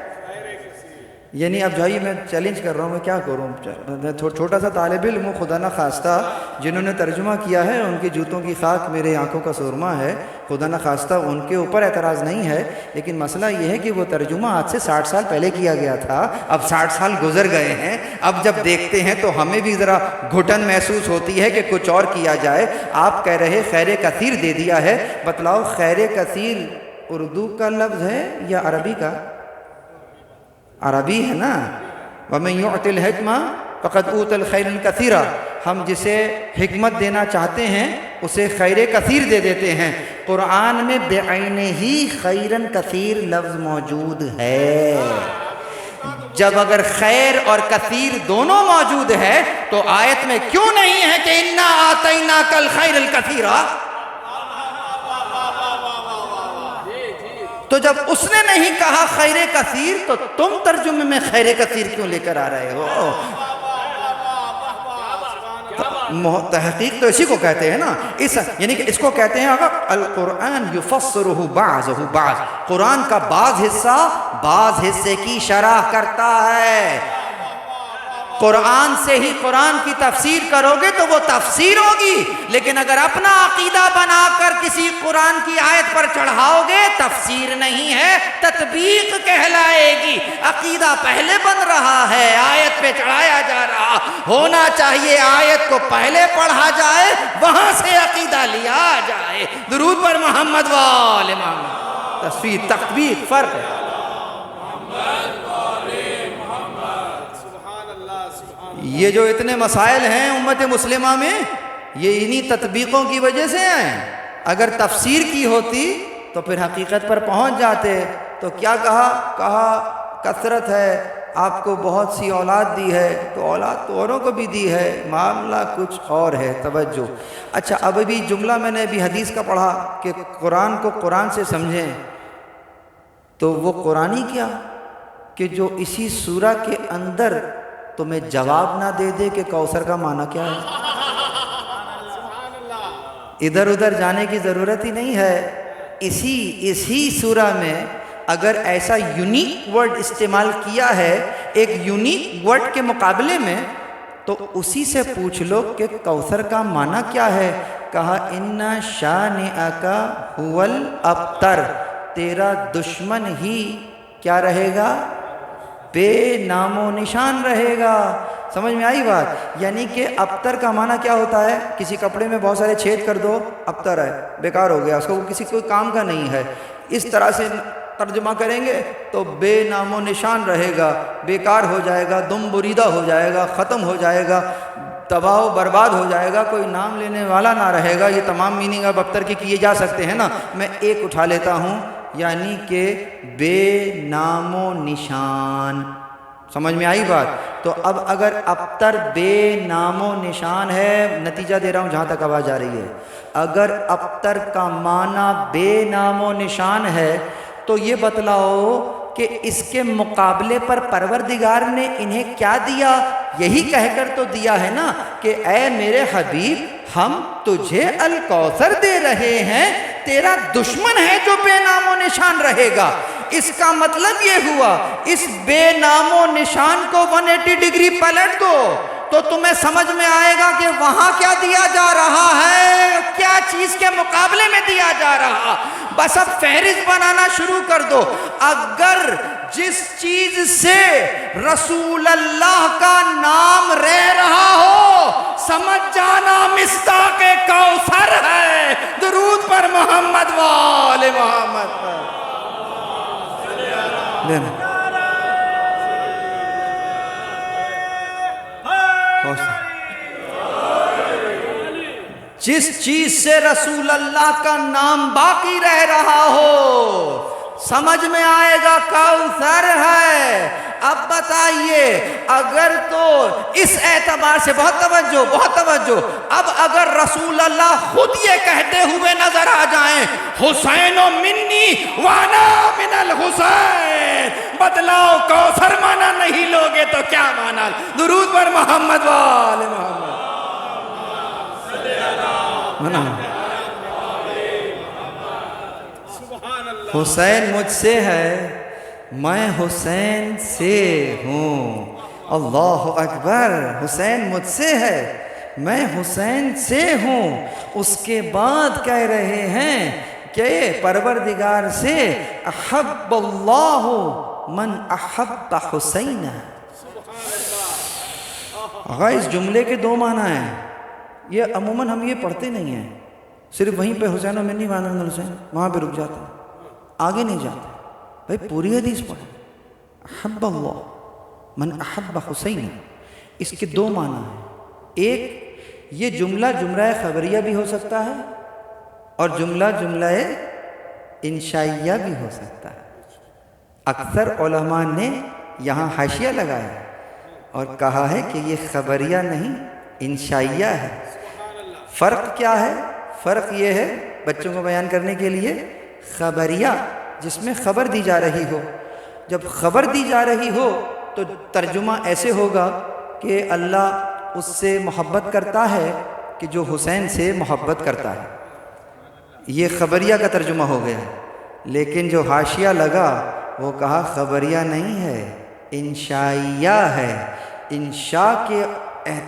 یعنی اب جائیے میں چیلنج کر رہا ہوں، میں کیا کروں، میں چھوٹا سا طالب علم ہوں، خدا نہ خواستہ جنہوں نے ترجمہ کیا ہے ان کے جوتوں کی خاک میرے آنکھوں کا سرما ہے، خدا نہ خواستہ ان کے اوپر اعتراض نہیں ہے، لیکن مسئلہ یہ ہے کہ وہ ترجمہ آج سے 60 سال پہلے کیا گیا تھا، اب 60 سال گزر گئے ہیں، اب جب دیکھتے ہیں تو ہمیں بھی ذرا گھٹن محسوس ہوتی ہے کہ کچھ اور کیا جائے۔ آپ کہہ رہے خیر کثیر دے دیا ہے، بتلاؤ خیر کثیر اردو کا لفظ ہے یا عربی کا؟ عربی ہے نا، وَمَن يُعْتِ الْحِكْمَةَ فَقَدْ أُوتِيَ الْخَيْرَ الْكَثِيرَ۔ ہم جسے حکمت دینا چاہتے ہیں اسے خیر کثیر دے دیتے ہیں۔ قرآن میں بعینہ ہی خیرن کثیر لفظ موجود ہے۔ جب اگر خیر اور کثیر دونوں موجود ہے تو آیت میں کیوں نہیں ہے کہ اِنَّا آتَيْنَاكَ الْخَيْرَ الْكَثِيرَ؟ تو جب اس نے نہیں کہا خیر کثیر تو تم ترجمے میں خیر کثیر کیوں لے کر آ رہے ہو؟ تحقیق تو اسی کو کہتے ہیں نا، یعنی کہ اس کو کہتے ہیں القرآن یفسرہ بعضہ بعض، قرآن کا بعض حصہ بعض حصے کی شرح کرتا ہے۔ قرآن سے ہی قرآن کی تفسیر کرو گے تو وہ تفسیر ہوگی، لیکن اگر اپنا عقیدہ بنا کر کسی قرآن کی آیت پر چڑھاؤ گے تفسیر نہیں ہے، تطبیق کہلائے گی۔ عقیدہ پہلے بن رہا ہے، آیت پہ چڑھایا جا رہا ہونا چاہیے، آیت کو پہلے پڑھا جائے وہاں سے عقیدہ لیا جائے۔ درود پر محمد وآل محمد۔ تصویر تطبیق فرق ہے۔ یہ جو اتنے مسائل ہیں امت مسلمہ میں یہ انہی تطبیقوں کی وجہ سے ہیں۔ اگر تفسیر کی ہوتی تو پھر حقیقت پر پہنچ جاتے۔ تو کیا کہا کثرت ہے، آپ کو بہت سی اولاد دی ہے، تو اولاد تو اوروں کو بھی دی ہے، معاملہ کچھ اور ہے۔ توجہ۔ اچھا اب ابھی جملہ میں نے ابھی حدیث کا پڑھا کہ قرآن کو قرآن سے سمجھیں، تو وہ قرآنی کیا کہ جو اسی سورہ کے اندر تمہیں جواب نہ دے دے کہ کوثر کا معنی کیا ہے۔ ادھر ادھر جانے کی ضرورت ہی نہیں ہے، اسی سورہ میں اگر ایسا یونیک ورڈ استعمال کیا ہے ایک یونیک ورڈ کے مقابلے میں، تو اسی سے پوچھ لو کہ کوثر کا معنی کیا ہے۔ کہا ان شانئک هو الابتر، تیرا دشمن ہی کیا رہے گا؟ بے نام و نشان رہے گا۔ سمجھ میں آئی بات؟ یعنی کہ ابتر کا معنی کیا ہوتا ہے؟ کسی کپڑے میں بہت سارے چھید کر دو، ابتر ہے، بیکار ہو گیا، اس کو کسی کوئی کام کا نہیں ہے۔ اس طرح سے ترجمہ کریں گے تو بے نام و نشان رہے گا، بیکار ہو جائے گا، دم بریدہ ہو جائے گا، ختم ہو جائے گا، تباہ و برباد ہو جائے گا، کوئی نام لینے والا نہ رہے گا۔ یہ تمام میننگ اب ابتر کی کیے جا سکتے ہیں نا، میں ایک اٹھا لیتا ہوں، یعنی کہ بے نام و نشان۔ سمجھ میں آئی بات؟ تو اب اگر ابتر بے نام و نشان ہے، نتیجہ دے رہا ہوں جہاں تک آواز آ رہی ہے، اگر ابتر کا معنی بے نام و نشان ہے تو یہ بتلاؤ کہ اس کے مقابلے پر پروردگار نے انہیں کیا دیا؟ یہی کہہ کر تو دیا ہے نا کہ اے میرے حبیب ہم تجھے الکوثر دے رہے ہیں، تیرا دشمن ہے جو بے نام و نشان رہے گا۔ اس کا مطلب یہ ہوا اس بے نام و نشان کو 180 ڈگری پلٹ دو تو تمہیں سمجھ میں آئے گا کہ وہاں کیا دیا جا رہا ہے، کیا چیز کے مقابلے میں دیا جا رہا۔ بس اب فہرست بنانا شروع کر دو۔ اگر جس چیز سے رسول اللہ کا نام رہ رہا ہو سمجھ جانا مصداق کوثر ہے۔ درود پر محمد وآل محمد پر جس چیز سے رسول اللہ کا نام باقی رہ رہا ہو سمجھ میں آئے گا کوثر ہے۔ اب بتائیے اگر تو اس اعتبار سے بہت توجہ اب اگر رسول اللہ خود یہ کہتے ہوئے نظر آ جائیں حسین منی وانا من الحسین، بتلاؤ کوثر مانا نہیں لوگے تو کیا مانا؟ درود پر محمد وآل محمد۔ حسین مجھ سے ہے، میں حسین سے ہوں۔ اللہ اکبر، حسین مجھ سے ہے، میں حسین سے ہوں۔ اس کے بعد کہہ رہے ہیں کہ پروردگار سے احب اللہ من احب حسین۔ آقا اس جملے کے دو معنی ہیں، یہ عموماً ہم یہ پڑھتے نہیں ہیں، صرف وہیں پہ حسین و منی وانا من الحسین وہاں پہ رک جاتے ہیں، آگے نہیں جاتے۔ بھائی پوری حدیث پڑھیں، احب اللہ من احب حسین، اس کے دو معنی ہیں۔ ایک یہ جملہ خبریہ بھی ہو سکتا ہے اور جملہ انشائیہ بھی ہو سکتا ہے۔ اکثر علماء نے یہاں حاشیہ لگایا اور کہا ہے کہ یہ خبریہ نہیں انشائیہ ہے۔ فرق کیا ہے؟ فرق یہ ہے بچوں کو بیان کرنے کے لیے، خبریہ جس میں خبر دی جا رہی ہو، جب خبر دی جا رہی ہو تو ترجمہ ایسے ہوگا کہ اللہ اس سے محبت کرتا ہے کہ جو حسین سے محبت کرتا ہے، یہ خبریہ کا ترجمہ ہو گیا۔ لیکن جو حاشیہ لگا وہ کہا خبریہ نہیں ہے انشائیہ ہے۔ انشاء کے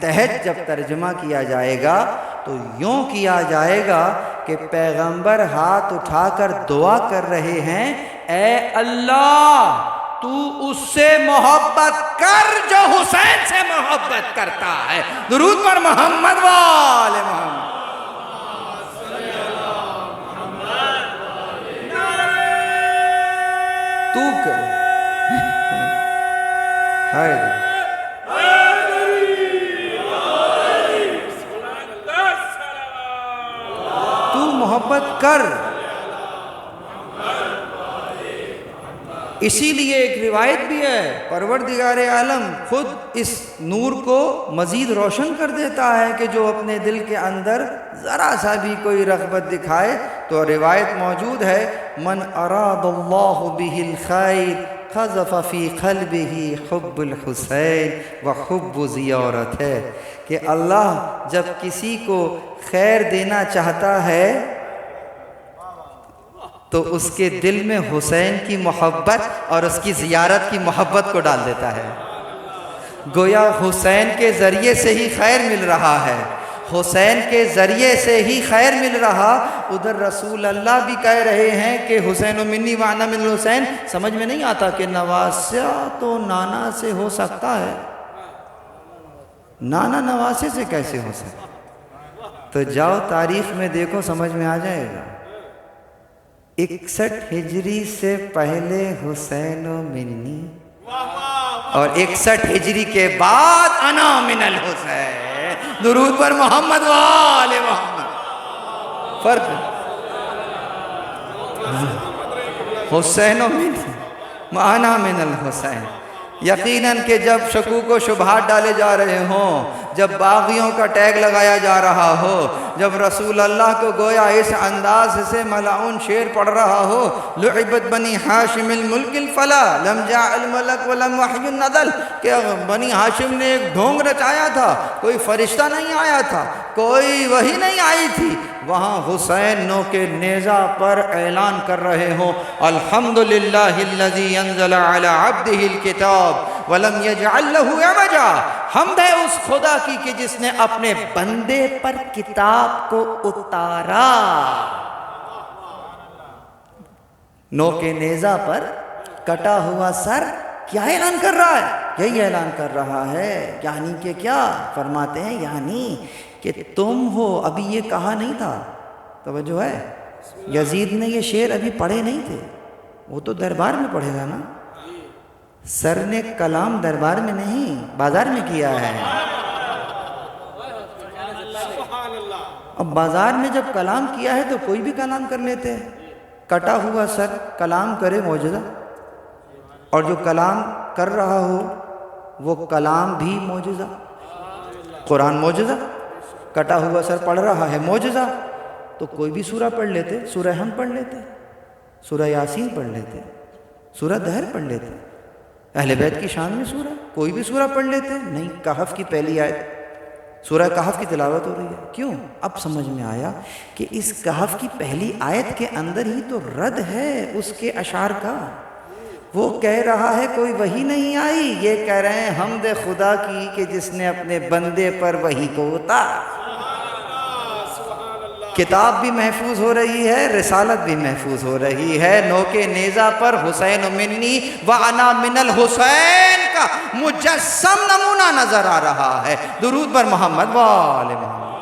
تحت جب ترجمہ کیا جائے گا تو یوں کیا جائے گا کہ پیغمبر ہاتھ اٹھا کر دعا کر رہے ہیں، اے اللہ تو اس سے محبت کر جو حسین سے محبت کرتا ہے۔ درود پر محمد وآل محمد۔ تو کر تو محبت کر۔ اسی لیے ایک روایت بھی ہے، پروردگار عالم خود اس نور کو مزید روشن کر دیتا ہے کہ جو اپنے دل کے اندر ذرا سا بھی کوئی رغبت دکھائے، تو روایت موجود ہے من اراد اللہ بہ الخیر قذف فی قلبہ حب الحسین وحب زیارتہ، کہ اللہ جب کسی کو خیر دینا چاہتا ہے تو اس کے دل میں حسین کی محبت اور اس کی زیارت کی محبت کو ڈال دیتا ہے۔ گویا حسین کے ذریعے سے ہی خیر مل رہا ہے، حسین کے ذریعے سے ہی خیر مل رہا۔ ادھر رسول اللہ بھی کہہ رہے ہیں کہ حسین و منی وانا من الحسین۔ سمجھ میں نہیں آتا کہ نواسہ تو نانا سے ہو سکتا ہے، نانا نواسے سے کیسے ہو سکتا؟ تو جاؤ تاریخ میں دیکھو، سمجھ میں آ جائے گا۔ 61 ہجری سے پہلے حسین و منی اور 61 ہجری کے بعد انا من الحسین۔ درود پر محمد وآل محمد۔ فرق حسین و منی انا من الحسین۔ یقیناً کہ جب شکوک و شبہات ڈالے جا رہے ہوں، جب باغیوں کا ٹیگ لگایا جا رہا ہو، جب رسول اللہ کو گویا اس انداز سے ملعون شعر پڑھ رہا ہو، لعبت بنی ہاشم الملک الفلا لم جاء الملک ولم وحی نزل، کہ بنی ہاشم نے ایک ڈھونگ رچایا تھا، کوئی فرشتہ نہیں آیا تھا، کوئی وحی نہیں آئی تھی، وہاں حسین نو کے نیزہ پر اعلان کر رہے ہوں الحمدللہ الذی انزل علی عبدہ الکتاب وَلَمْ يَجْعَلْ لَهُ عِوَجًا۔ حمد ہے اس خدا کی کہ جس نے اپنے بندے پر کتاب کو اتارا۔ نو کے نیزہ پر کٹا ہوا سر کیا اعلان کر رہا ہے؟ یہی اعلان کر رہا ہے، یعنی کہ کیا فرماتے ہیں؟ یعنی کہ تم ہو۔ ابھی یہ کہا نہیں تھا، توجہ ہے، یزید نے یہ شعر ابھی پڑھے نہیں تھے، وہ تو دربار میں پڑھے گا نا۔ سر نے کلام دربار میں نہیں بازار میں کیا ہے۔ اب بازار میں جب کلام کیا ہے تو کوئی بھی کلام کر لیتے ہیں۔ کٹا ہوا سر کلام کرے معجزہ، اور جو کلام کر رہا ہو وہ کلام بھی معجزہ. قرآن معجزہ، کٹا ہوا سر پڑھ رہا ہے معجزہ. تو کوئی بھی سورہ پڑھ لیتے، سورہ ہم پڑھ لیتے، سورہ یاسین پڑھ لیتے، سورہ دہر پڑھ لیتے، اہل بیت کی شان میں سورہ کوئی بھی سورہ پڑھ لیتے. نہیں، کہف کی پہلی آیت، سورہ کہف کی تلاوت ہو رہی ہے. کیوں؟ اب سمجھ میں آیا کہ اس کہف کی پہلی آیت کے اندر ہی تو رد ہے اس کے اشعار کا. وہ کہہ رہا ہے کوئی وحی نہیں آئی، یہ کہہ رہے ہیں حمد خدا کی کہ جس نے اپنے بندے پر وحی کو اتارا. کتاب بھی محفوظ ہو رہی ہے، رسالت بھی محفوظ ہو رہی ہے. نوکے نیزہ پر حسین منی وانا من الحسین کا مجسم نمونہ نظر آ رہا ہے. درود بر محمد وآل محمد.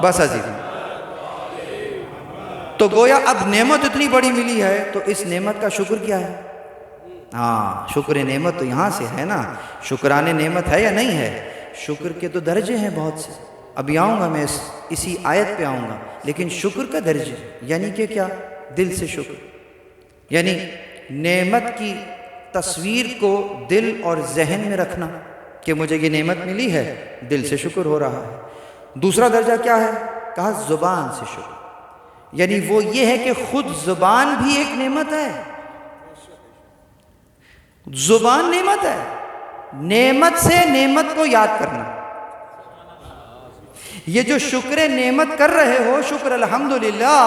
بس عزیز، تو گویا اب نعمت اتنی بڑی ملی ہے تو اس نعمت کا شکر کیا ہے؟ ہاں، شکر نعمت تو یہاں سے ہے نا. شکرانے نعمت ہے یا نہیں ہے؟ شکر کے تو درجے ہیں بہت سے. ابھی آؤں گا میں اسی آیت پہ آؤں گا. لیکن شکر کا درجہ یعنی کہ کیا؟ دل سے شکر، یعنی نعمت کی تصویر کو دل اور ذہن میں رکھنا کہ مجھے یہ نعمت ملی ہے، دل سے شکر ہو رہا ہے. دوسرا درجہ کیا ہے؟ کہا زبان سے شکر، یعنی وہ یہ ہے کہ خود زبان بھی ایک نعمت ہے. زبان نعمت ہے. نعمت سے نعمت کو یاد کرنا. یہ جو شکر نعمت کر رہے ہو، شکر الحمدللہ،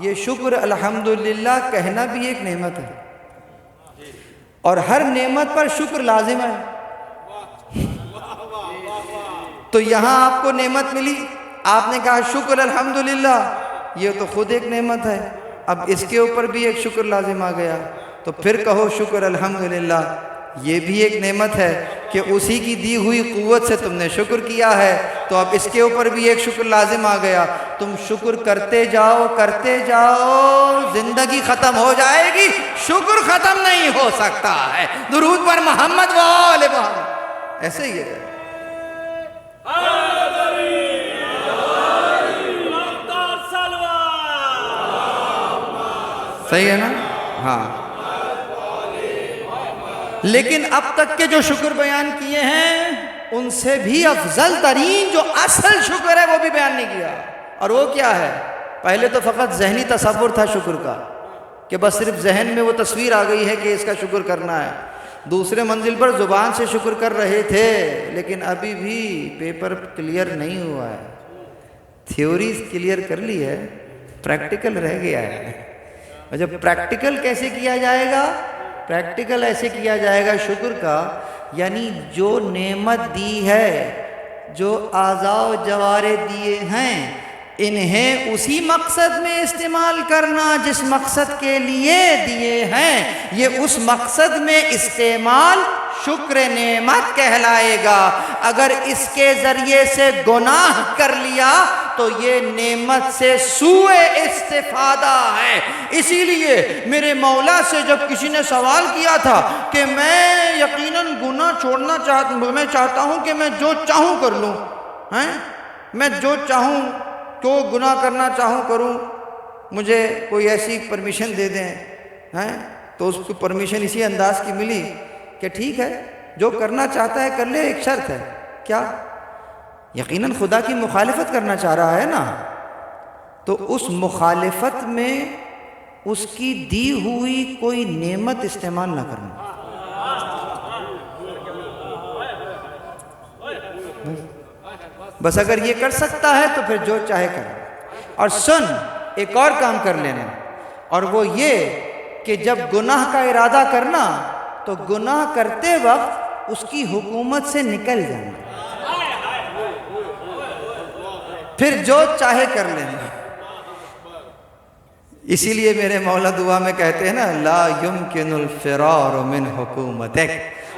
یہ شکر الحمدللہ کہنا بھی ایک نعمت ہے. اور ہر نعمت پر شکر لازم ہے. تو یہاں آپ کو نعمت ملی، آپ نے کہا شکر الحمدللہ، یہ تو خود ایک نعمت ہے. اب اس کے اوپر بھی ایک شکر لازم آ گیا، تو پھر کہو شکر الحمدللہ، یہ بھی ایک نعمت ہے کہ اسی کی دی ہوئی قوت سے تم نے شکر کیا ہے. تو اب اس کے اوپر بھی ایک شکر لازم آ گیا. تم شکر کرتے جاؤ کرتے جاؤ، زندگی ختم ہو جائے گی، شکر ختم نہیں ہو سکتا ہے. درود پر محمد وآل محمد. ایسے ہی ہے. صحیح ہے نا؟ ہاں. لیکن اب تک کے جو شکر بیان کیے ہیں ان سے بھی افضل ترین جو اصل شکر ہے وہ بھی بیان نہیں کیا. اور وہ کیا ہے؟ پہلے تو فقط ذہنی تصور تھا شکر کا، کہ بس صرف ذہن میں وہ تصویر آ گئی ہے کہ اس کا شکر کرنا ہے. دوسرے منزل پر زبان سے شکر کر رہے تھے، لیکن ابھی بھی پیپر کلیئر نہیں ہوا ہے. تھیوریز کلیئر کر لی ہے، پریکٹیکل رہ گیا ہے. اور جب پریکٹیکل کیسے کیا جائے گا؟ پریکٹیکل ایسے کیا جائے گا شکر کا، یعنی جو نعمت دی ہے، جو اعضاء و جوارے دیے ہیں، انہیں اسی مقصد میں استعمال کرنا جس مقصد کے لیے دیے ہیں. یہ اس مقصد میں استعمال شکر نعمت کہلائے گا. اگر اس کے ذریعے سے گناہ کر لیا تو یہ نعمت سے سوء استفادہ ہے. اسی لیے میرے مولا سے جب کسی نے سوال کیا تھا کہ میں یقیناً گناہ چھوڑنا میں چاہتا ہوں کہ میں جو چاہوں کر لوں، میں جو چاہوں تو گناہ کرنا چاہوں کروں، مجھے کوئی ایسی پرمیشن دے دیں. تو اس کو پرمیشن اسی انداز کی ملی کہ ٹھیک ہے، جو کرنا چاہتا ہے کر لے. ایک شرط ہے. کیا؟ یقیناً خدا کی مخالفت کرنا چاہ رہا ہے نا، تو اس مخالفت میں اس کی دی ہوئی کوئی نعمت استعمال نہ کرنا. بس اگر یہ کر سکتا ہے تو پھر جو چاہے کر. اور سن، ایک اور کام کر لینا، اور وہ یہ کہ جب گناہ کا ارادہ کرنا تو گناہ کرتے وقت اس کی حکومت سے نکل جانا، پھر جو چاہے کر لینا. اسی لیے میرے مولا دعا میں کہتے ہیں نا، لا یمکن الفرار من حکومتک،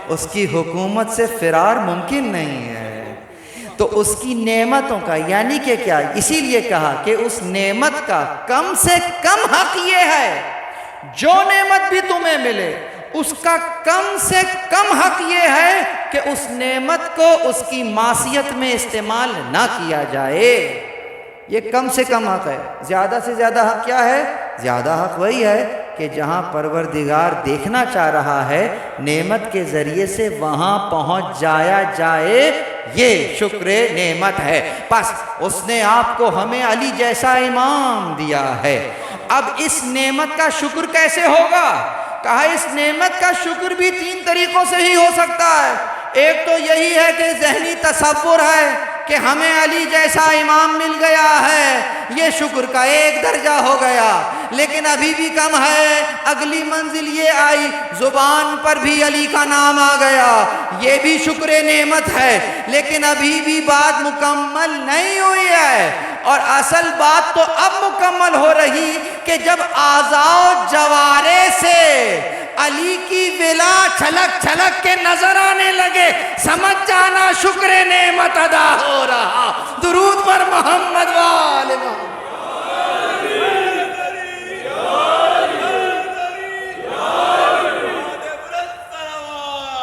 اس کی حکومت سے فرار ممکن نہیں ہے. تو اس کی نعمتوں کا یعنی کہ کیا؟ اسی لیے کہا کہ اس نعمت کا کم سے کم حق یہ ہے، جو نعمت بھی تمہیں ملے اس کا کم سے کم حق یہ ہے کہ اس نعمت کو اس کی معصیت میں استعمال نہ کیا جائے. یہ کم سے کم حق ہے. زیادہ سے زیادہ حق کیا ہے؟ زیادہ حق وہی ہے کہ جہاں پروردگار دیکھنا چاہ رہا ہے نعمت کے ذریعے سے وہاں پہنچ جایا جائے، یہ شکر نعمت ہے۔ بس اس نے آپ کو ہمیں علی جیسا امام دیا ہے۔ اب اس نعمت کا شکر کیسے ہوگا؟ کہا اس نعمت کا شکر بھی 3 طریقوں سے ہی ہو سکتا ہے۔ ایک تو یہی ہے کہ ذہنی تصور ہے کہ ہمیں علی جیسا امام مل گیا ہے، یہ شکر کا ایک درجہ ہو گیا، لیکن ابھی بھی کم ہے۔ اگلی منزل یہ آئی زبان پر بھی علی کا نام آ گیا، یہ بھی شکر نعمت ہے، لیکن ابھی بھی بات مکمل نہیں ہوئی ہے۔ اور اصل بات تو اب مکمل ہو رہی کہ جب اعضاء و جوارے سے علی کی ولا چھلک چھلک کے نظر آنے لگے، سمجھ جانا شکر نعمت ادا ہو رہا۔ درود پر محمد وآل محمد۔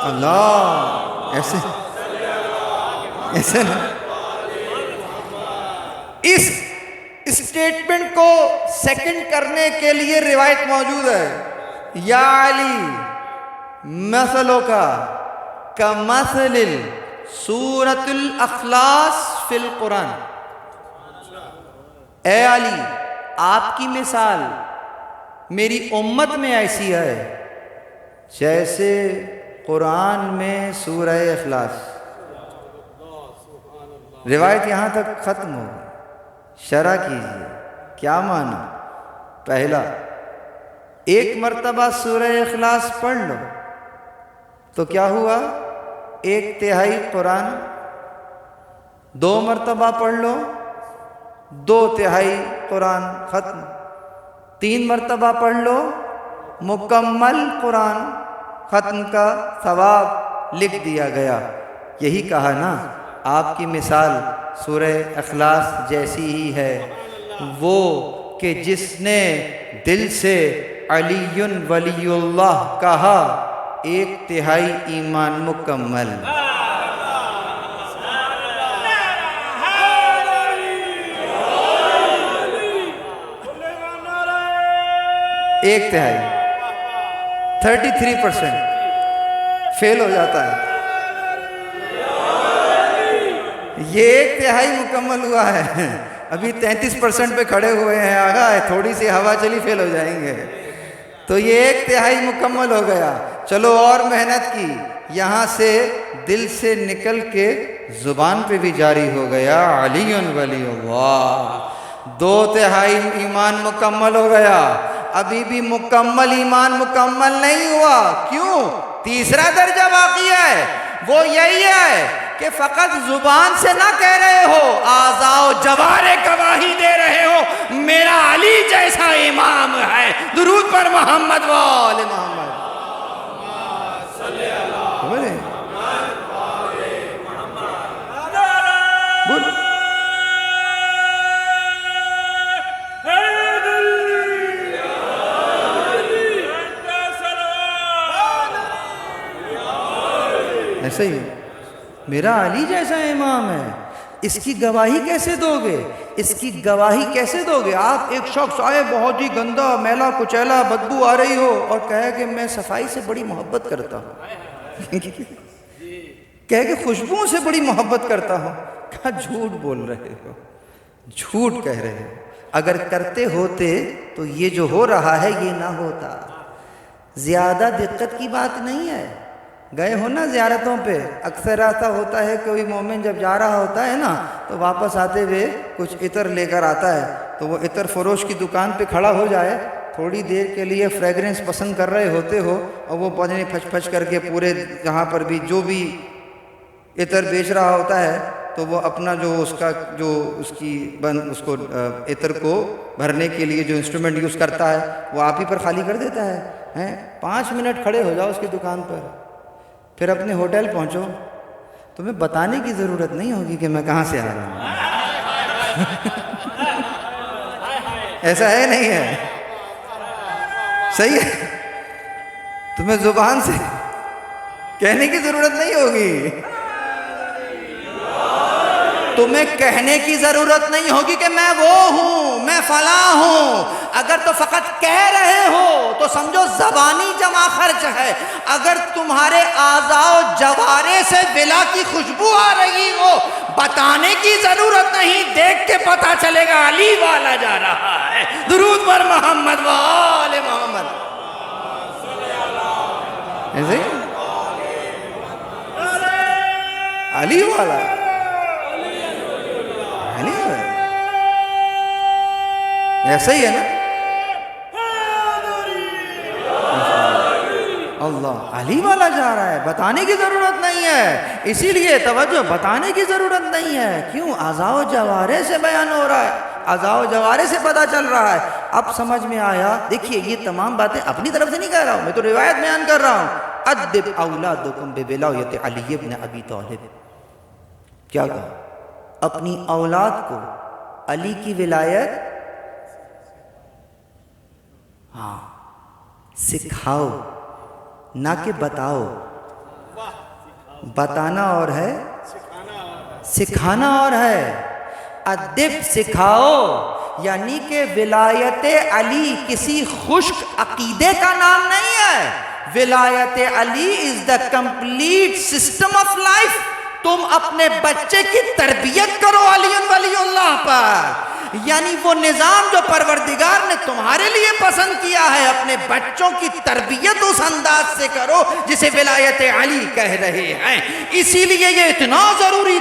اللہ ایسے نا اس اسٹیٹمنٹ کو سیکنڈ کرنے کے لیے روایت موجود ہے، یا علی مثلک کمثل سورۃ الاخلاص فی القرآن، اے علی آپ کی مثال میری امت میں ایسی ہے جیسے قرآن میں سورہ اخلاص۔ روایت یہاں تک ختم ہو گئی، شرح کیجئے کیا معنی؟ پہلا، ایک مرتبہ سورہ اخلاص پڑھ لو تو کیا ہوا؟ 1/3 قرآن۔ 2 مرتبہ پڑھ لو 2/3 قرآن ختم۔ 3 مرتبہ پڑھ لو مکمل قرآن ختم کا ثواب لکھ دیا گیا۔ یہی کہا نا آپ کی مثال سورہ اخلاص جیسی ہی ہے، وہ کہ جس نے دل سے علی ولی اللہ کہا 1/3 ایمان مکمل۔ ایک تہائی 33% فیل ہو جاتا ہے، یہ 1/3 مکمل ہوا ہے، ابھی 33% پہ کھڑے ہوئے ہیں، آگا ہے تھوڑی سی ہوا چلی فیل ہو جائیں گے، تو یہ 1/3 مکمل ہو گیا۔ چلو اور محنت کی، یہاں سے دل سے نکل کے زبان پہ بھی جاری ہو گیا علی ولی اللہ، 2/3 ایمان مکمل ہو گیا۔ ابھی بھی مکمل ایمان مکمل نہیں ہوا، کیوں؟ تیسرا درجہ باقی ہے، وہ یہی ہے کہ فقط زبان سے نہ کہہ رہے ہو، اعضاء و جوارے گواہی دے رہے ہو میرا علی جیسا امام ہے۔ درود پر محمد وآل محمد۔ ایسا ہی میرا علی جیسا امام ہے، اس کی گواہی کیسے دو گے؟ اس کی گواہی کیسے دو گے؟ آپ ایک شخص آئے بہت ہی گندا میلا کچیلا بدبو آ رہی ہو اور کہے کہ میں صفائی سے بڑی محبت کرتا ہوں، کہے کہ خوشبوؤں سے بڑی محبت کرتا ہوں، کہا جھوٹ بول رہے ہو، جھوٹ کہہ رہے ہو، اگر کرتے ہوتے تو یہ جو ہو رہا ہے یہ نہ ہوتا۔ زیادہ دقت کی بات نہیں ہے، گئے ہو نا زیارتوں پہ، اکثر ایسا ہوتا ہے کوئی مومن جب جا رہا ہوتا ہے نا تو واپس آتے ہوئے کچھ عطر لے کر آتا ہے، تو وہ عطر فروش کی دکان پہ کھڑا ہو جائے، تھوڑی دیر کے لیے فریگرنس پسند کر رہے ہوتے ہو اور وہ پتہ نہیں پھچ پھچ کر کے پورے جہاں پر بھی جو بھی عطر بیچ رہا ہوتا ہے تو وہ اپنا جو اس کا جو اس کی اس کو عطر کو بھرنے کے لیے جو انسٹرومنٹ یوز کرتا ہے وہ آپ ہی پر خالی کر دیتا ہے۔ 5 منٹ کھڑے ہو جاؤ اس کی دکان پر، پھر اپنے ہوٹل پہنچو، تمہیں بتانے کی ضرورت نہیں ہوگی کہ میں کہاں سے آ رہا ہوں۔ ایسا ہے نہیں ہے؟ صحیح ہے، تمہیں زبان سے کہنے کی ضرورت نہیں ہوگی۔ تمہیں کہنے کی ضرورت نہیں ہوگی کہ میں وہ ہوں، میں فلاں ہوں۔ اگر تو فقط کہہ رہے ہو تو سمجھو زبانی جمع خرچ ہے۔ اگر تمہارے اعضاء و جوارے سے ولا کی خوشبو آ رہی ہو، بتانے کی ضرورت نہیں، دیکھ کے پتہ چلے گا علی والا جا رہا ہے۔ درود پر محمد و آل محمد۔ ایسے علی والا، علی والا ایسا ہی ہے نا؟ اللہ علی والا جا رہا ہے، بتانے کی ضرورت نہیں ہے۔ اسی لیے توجہ، بتانے کی ضرورت نہیں ہے۔ کیوں؟ اعضاء و جوارے سے بیان ہو رہا ہے، اعضاء و جوارے سے پتہ چل رہا ہے۔ اب سمجھ میں آیا؟ دیکھیے یہ تمام باتیں اپنی طرف سے نہیں کہہ رہا ہوں، میں تو روایت بیان کر رہا ہوں۔ ادب اولادکم بولایت علی ابن ابی طالب۔ کیا کہا؟ اپنی اولاد کو علی کی ولایت سکھاؤ، نہ کہ بتاؤ۔ بتانا اور ہے، سکھانا اور ہے۔ ادب سکھاؤ یعنی کہ ولایت علی کسی خشک عقیدے کا نام نہیں ہے۔ Wilayat Ali is the complete system of life. تم اپنے بچے کی تربیت کرو علی ولی اللہ پر، یعنی وہ نظام جو پروردگار نے تمہارے لیے پسند کیا ہے، اپنے بچوں کی تربیت اس انداز سے کرو جسے ولایت علی کہہ رہے ہیں۔ اسی لیے یہ اتنا ضروری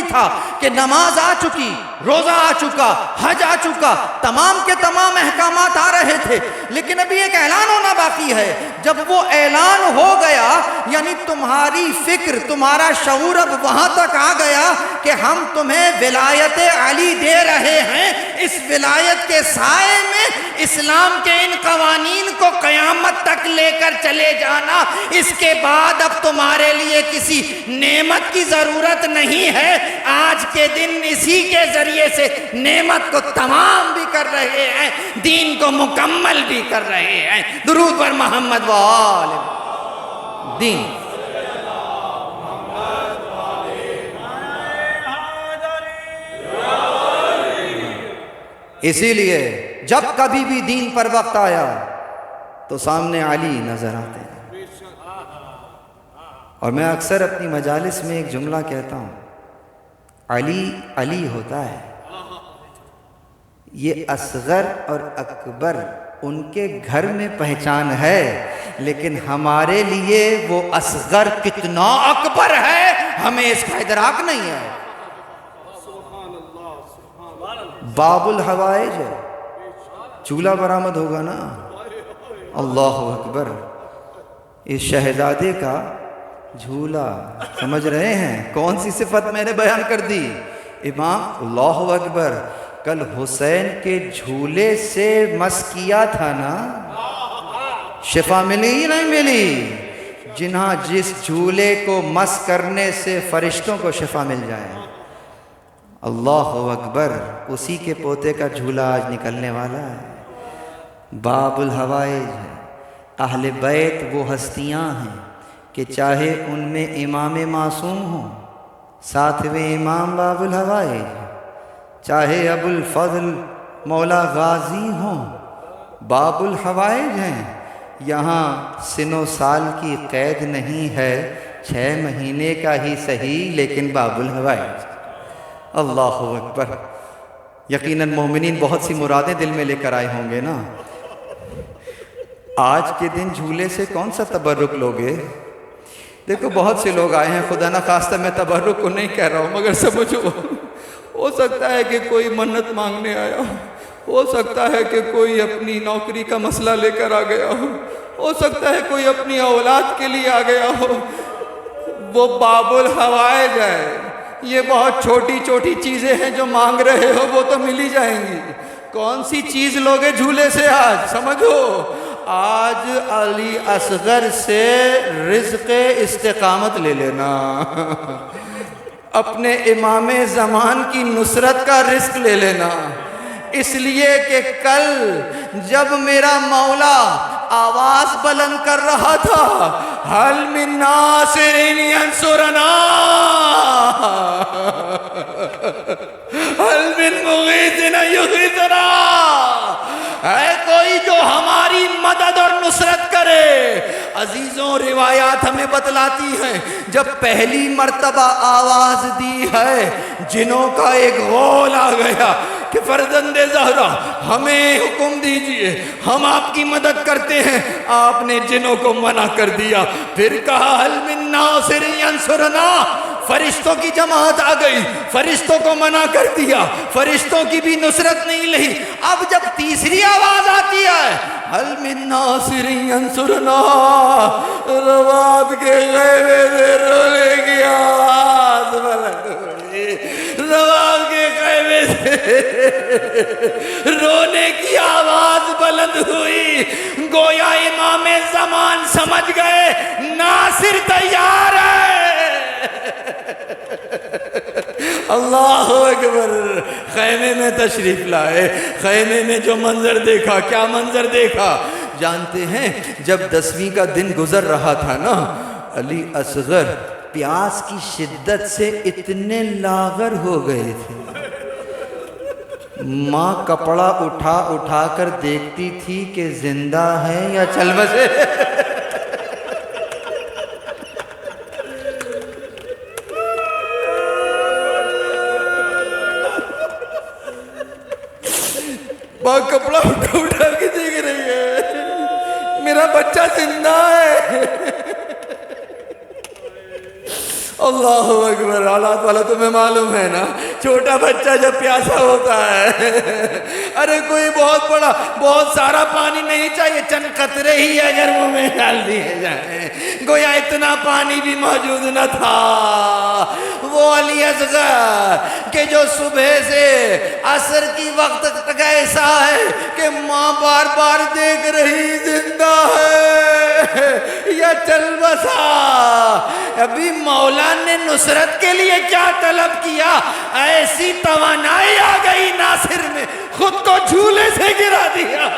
تھا کہ نماز آ چکی، روزہ آ چکا، حج آ چکا، تمام کے تمام احکامات آ رہے تھے، لیکن ابھی ایک اعلان ہونا باقی ہے۔ جب وہ اعلان ہو گیا، یعنی تمہاری فکر، تمہارا شعور اب وہاں تک آ گیا کہ ہم تمہیں ولایت علی دے رہے ہیں، اس ولایت کے سائے میں اسلام کے ان قوانین کو قیامت تک لے کر چلے جانا۔ اس کے بعد اب تمہارے لیے کسی نعمت کی ضرورت نہیں ہے۔ آج کے دن اسی کے ذریعے سے نعمت کو تمام بھی کر رہے ہیں، دین کو مکمل بھی کر رہے ہیں۔ درود پر محمد و آل دین۔ اسی لیے جب کبھی بھی دین پر وقت آیا تو سامنے علی نظر آتے ہیں۔ اور میں اکثر اپنی مجالس میں ایک جملہ کہتا ہوں، علی علی ہوتا ہے، یہ اصغر اور اکبر ان کے گھر میں پہچان ہے، لیکن ہمارے لیے وہ اصغر کتنا اکبر ہے ہمیں اس کا ادراک نہیں ہے۔ باب الحوائج ہے، چولہا برآمد ہوگا نا، اللہ اکبر۔ اس شہزادے کا جھولا، سمجھ رہے ہیں کون سی صفت میں نے بیان کر دی؟ امام، اللہ اکبر، کل حسین کے جھولے سے مس کیا تھا نا، شفا ملی ہی نہیں ملی؟ جس جھولے کو مس کرنے سے فرشتوں کو شفا مل جائے، اللہ اکبر، اسی کے پوتے کا جھولا آج نکلنے والا ہے۔ باب الحوائج ہے۔ اہل بیت وہ ہستیاں ہیں کہ چاہے ان میں امام معصوم ہوں، ساتویں امام باب الحوائج، چاہے ابو الفضل مولا غازی ہوں، باب الحوائج ہیں۔ یہاں سن و سال کی قید نہیں ہے، 6 مہینے کا ہی صحیح، لیکن باب الحوائج۔ اللہ اکبر۔ یقیناً مومنین بہت سی مرادیں دل میں لے کر آئے ہوں گے نا۔ آج کے دن جھولے سے کون سا تبرک لوگے؟ دیکھو بہت سے لوگ آئے ہیں، خدا نہ خواستہ میں تبرک کو نہیں کہہ رہا ہوں، مگر سمجھو، ہو سکتا ہے کہ کوئی منت مانگنے آیا ہو سکتا ہے کہ کوئی اپنی نوکری کا مسئلہ لے کر آ گیا ہو سکتا ہے کوئی اپنی اولاد کے لیے آ گیا ہو۔ وہ باب الحوائج ہے۔ یہ بہت چھوٹی چھوٹی چیزیں ہیں جو مانگ رہے ہو، وہ تو مل ہی جائیں گی۔ کون سی چیز لوگے جھولے سے آج؟ سمجھو، آج علی اصغر سے رزق استقامت لے لینا، اپنے امام زمان کی نصرت کا رزق لے لینا، اس لیے کہ کل جب میرا مولا آواز بلند کر رہا تھا، حل من ناصر ینصرنا، من مغیث یغیثنا، ہے کوئی جو ہماری مدد اور نصرت کرے؟ عزیزوں روایات ہمیں بتلاتی ہیں جب پہلی مرتبہ آواز دی ہے جنوں کا ایک غول آ گیا کہ فرزند زہرا ہمیں حکم دیجئے ہم آپ کی مدد کرتے ہیں، آپ نے جنوں کو منع کر دیا، پھر کہا هل من ناصر ینصرنا، فرشتوں کی جماعت آ گئی، فرشتوں کو منع کر دیا، فرشتوں کی بھی نصرت نہیں لہی۔ اب جب تیسری آواز آتی ہے هل من ناصر ینصرنا، روات کے غیبے سے رونے کی آواز بلند ہوئی، روات کے غیبے سے رونے کی آواز بلند ہوئی، گویا امام زمان سمجھ گئے ناصر تیار ہے۔ اللہ اکبر، خیمے میں تشریف لائے، خیمے میں جو منظر دیکھا، کیا منظر دیکھا جانتے ہیں؟ جب 10ویں کا دن گزر رہا تھا نا، علی اصغر پیاس کی شدت سے اتنے لاغر ہو گئے تھے، ماں کپڑا اٹھا اٹھا کر دیکھتی تھی کہ زندہ ہے یا چل بسے۔ ماں کپڑا اٹھا اٹھا کے دیکھ رہی ہے، میرا بچہ زندہ ہے۔ اللہ اکبر، حالات والا تمہیں معلوم ہے نا، چھوٹا بچہ جب پیاسا ہوتا ہے، ارے کوئی بہت بڑا بہت سارا پانی نہیں چاہیے، چند قطرے ہی اگر منہ میں ڈال دیے جائیں، گویا اتنا پانی بھی موجود نہ تھا۔ وہ علی اصغر کہ جو صبح سے عصر کی وقت تک ایسا ہے کہ ماں بار بار دیکھ رہی زندہ ہے یا چل بسا، ابھی مولا نے نصرت کے لیے کیا طلب کیا، ایسی توانائی آ گئی ناصر میں، خود کو جھولے سے گرا دیا۔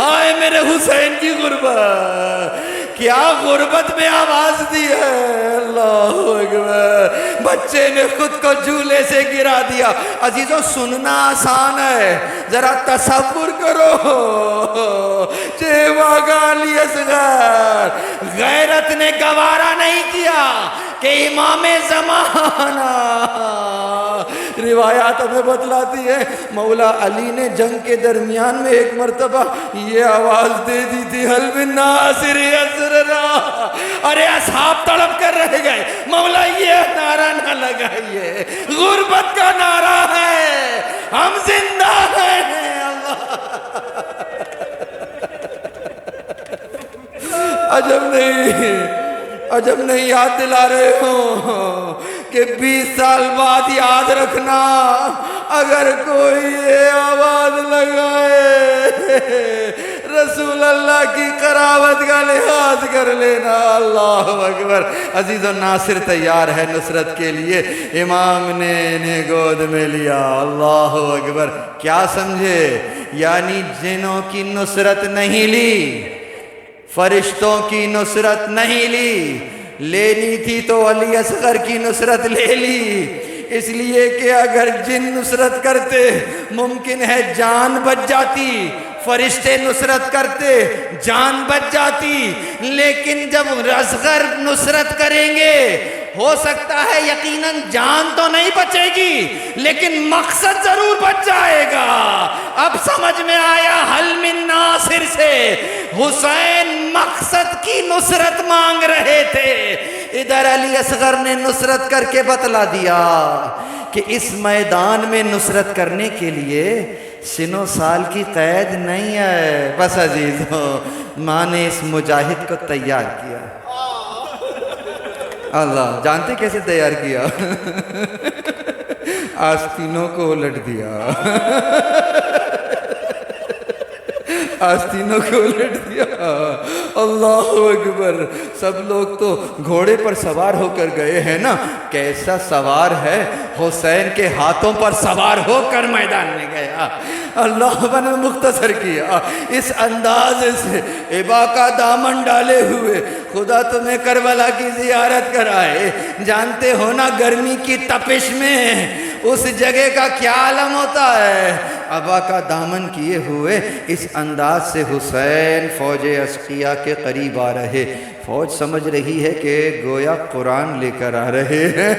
آئے میرے حسین کی غربت، کیا غربت میں آواز دی ہے، اللہ اکبر، بچے نے خود کو جھولے سے گرا دیا۔ عزیزوں سننا آسان ہے، ذرا تصور کرو، علی اصغر غیرت نے گوارا نہیں کیا کہ امام زمانہ، روایات ہمیں بتلاتی ہے مولا علی نے جنگ کے درمیان میں ایک مرتبہ یہ آواز دے دی تھی، هل من ناصر ینصرنا، ارے اصحاب تڑپ کر رہ گئے، مولا یہ نعرہ نہ لگائیے، غربت کا نعرہ ہے، ہم زندہ ہیں۔ اللہ عجب نہیں یاد دلا رہے ہوں کہ 20 سال بعد یاد رکھنا، اگر کوئی یہ آواز لگائے رسول اللہ کی قرابت کا لحاظ کر لینا۔ اللہ اکبر، عزیزو ناصر تیار ہے نصرت کے لیے، امام نے انہیں گود میں لیا۔ اللہ اکبر، کیا سمجھے؟ یعنی جنوں کی نصرت نہیں لی، فرشتوں کی نصرت نہیں لی، لینی تھی تو علی اصغر کی نصرت لے لی، اس لیے کہ اگر جن نصرت کرتے ممکن ہے جان بچ جاتی، فرشتے نصرت کرتے جان بچ جاتی، لیکن جب اصغر نصرت کریں گے ہو سکتا ہے یقیناً جان تو نہیں بچے گی لیکن مقصد ضرور بچ جائے گا۔ اب سمجھ میں آیا حل من ناصر سے حسین مقصد کی نصرت مانگ رہے تھے، ادھر علی اصغر نے نصرت کر کے بتلا دیا کہ اس میدان میں نصرت کرنے کے لیے سنو سال کی قید نہیں ہے، بس عزیزو ماں نے اس مجاہد کو تیار کیا۔ اللہ جانتے کیسے تیار کیا؟ آستینوں کو الٹ دیا، آستینوں کو الٹ دیا۔ اللہ اکبر، سب لوگ تو گھوڑے پر سوار ہو کر گئے ہیں نا، کیسا سوار ہے؟ حسین کے ہاتھوں پر سوار ہو کر میدان میں گیا۔ اللہ نے مختصر کیا اس انداز سے، ابا کا دامن ڈالے ہوئے خدا تمہیں کربلا کی زیارت کرائے، جانتے ہو نا گرمی کی تپش میں اس جگہ کا کیا عالم ہوتا ہے؟ ابا کا دامن کیے ہوئے اس انداز سے حسین فوج اشقیاء کے قریب آ رہے، فوج سمجھ رہی ہے کہ گویا قرآن لے کر آ رہے ہیں۔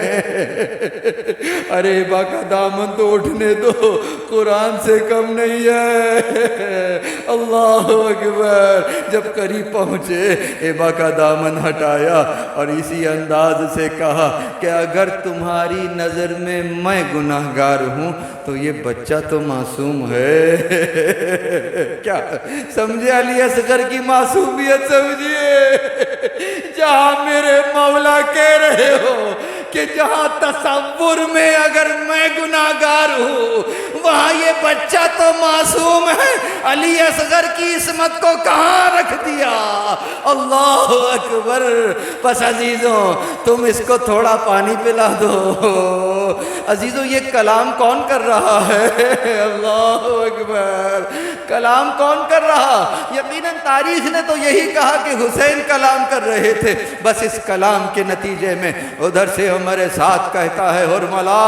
ارے ابا کا دامن تو اٹھنے دو، قرآن سے کم نہیں ہے۔ اللہ اکبر۔ جب قریب پہنچے ابا کا دامن ہٹایا اور اسی انداز سے کہا کہ اگر تمہاری نظر میں میں گناہ گار ہوں تو یہ بچہ تو معصوم ہے۔ کیا سمجھے علی اصغر کی معصومیت؟ سمجھیے جہاں میرے مولا کہہ رہے ہو کہ جہاں تصور میں اگر میں گناہ گار ہوں وہاں یہ بچہ تو معصوم ہے، علی اصغر کی عصمت کو کہاں رکھ دیا؟ اللہ اکبر۔ بس عزیزوں تم اس کو تھوڑا پانی پلا دو۔ عزیزوں یہ کلام کون کر رہا ہے؟ اللہ اکبر۔ کلام کون کر رہا؟ یقیناً تاریخ نے تو یہی کہا کہ حسین کلام کر رہے تھے۔ بس اس کلام کے نتیجے میں ادھر سے ہمارے ساتھ کہتا ہے حرملا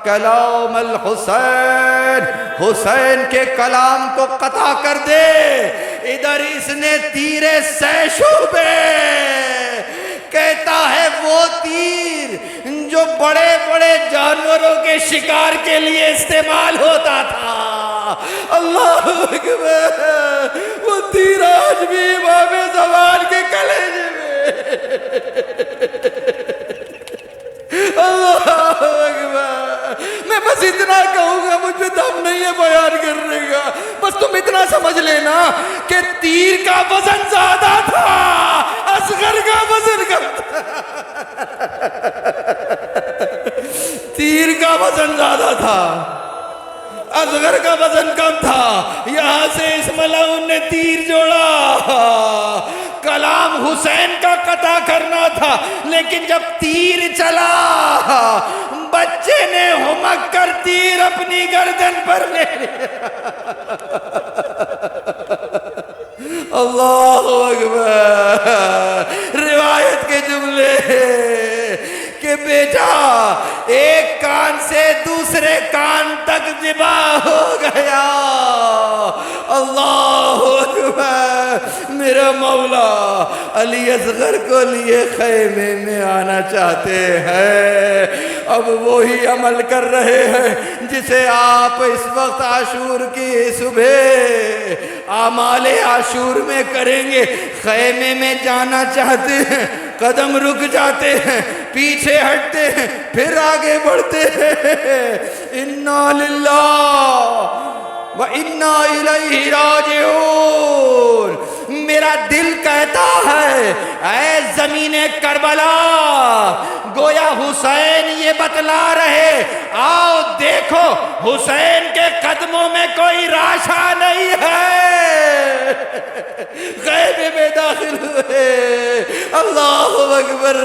کلام الحسین، حسین کے کلام کو قطع کر دے۔ ادھر اس نے تیرے سیشوبے، کہتا ہے وہ تیر جو بڑے بڑے جانوروں کے شکار کے لیے استعمال ہوتا تھا۔ اللہ اکبر۔ وہ تیر آج بھی امام زمان کے کلیجے میں۔ اللہ اکبر۔ میں بس اتنا کہوں گا، مجھ پہ دم نہیں ہے بیان کرنے کا، بس تم اتنا سمجھ لینا کہ تیر کا وزن زیادہ تھا، اصغر کا وزن کم تھا۔ تیر کا وزن زیادہ تھا، اصغر کا وزن کم تھا۔ یہاں سے اس ملعون نے تیر جوڑا، کلام حسین کا قطع کرنا تھا، لیکن جب تیر چلا بچے نے ہمک کر تیر اپنی گردن پر لے لیا۔ اللہ اکبر۔ روایت کے جملے کہ بیٹا ایک کان سے دوسرے کان تک ذبح ہو گیا۔ اللہ اکبر۔ میرا مولا علی اصغر کو لیے خیمے میں آنا چاہتے ہیں، اب وہی عمل کر رہے ہیں جسے آپ اس وقت عاشور کی صبح اعمال عاشور میں کریں گے۔ خیمے میں جانا چاہتے ہیں، قدم رک جاتے ہیں، پیچھے ہٹتے ہیں، پھر آگے بڑھتے ہیں۔ انا للہ و انا الیہ راجعون۔ میرا دل کہتا ہے اے زمین کربلا، گویا حسین یہ بتلا رہے، آؤ دیکھو حسین کے قدموں میں کوئی راشا نہیں ہے۔ خیمے میں داخل ہوئے۔ اللہ اکبر۔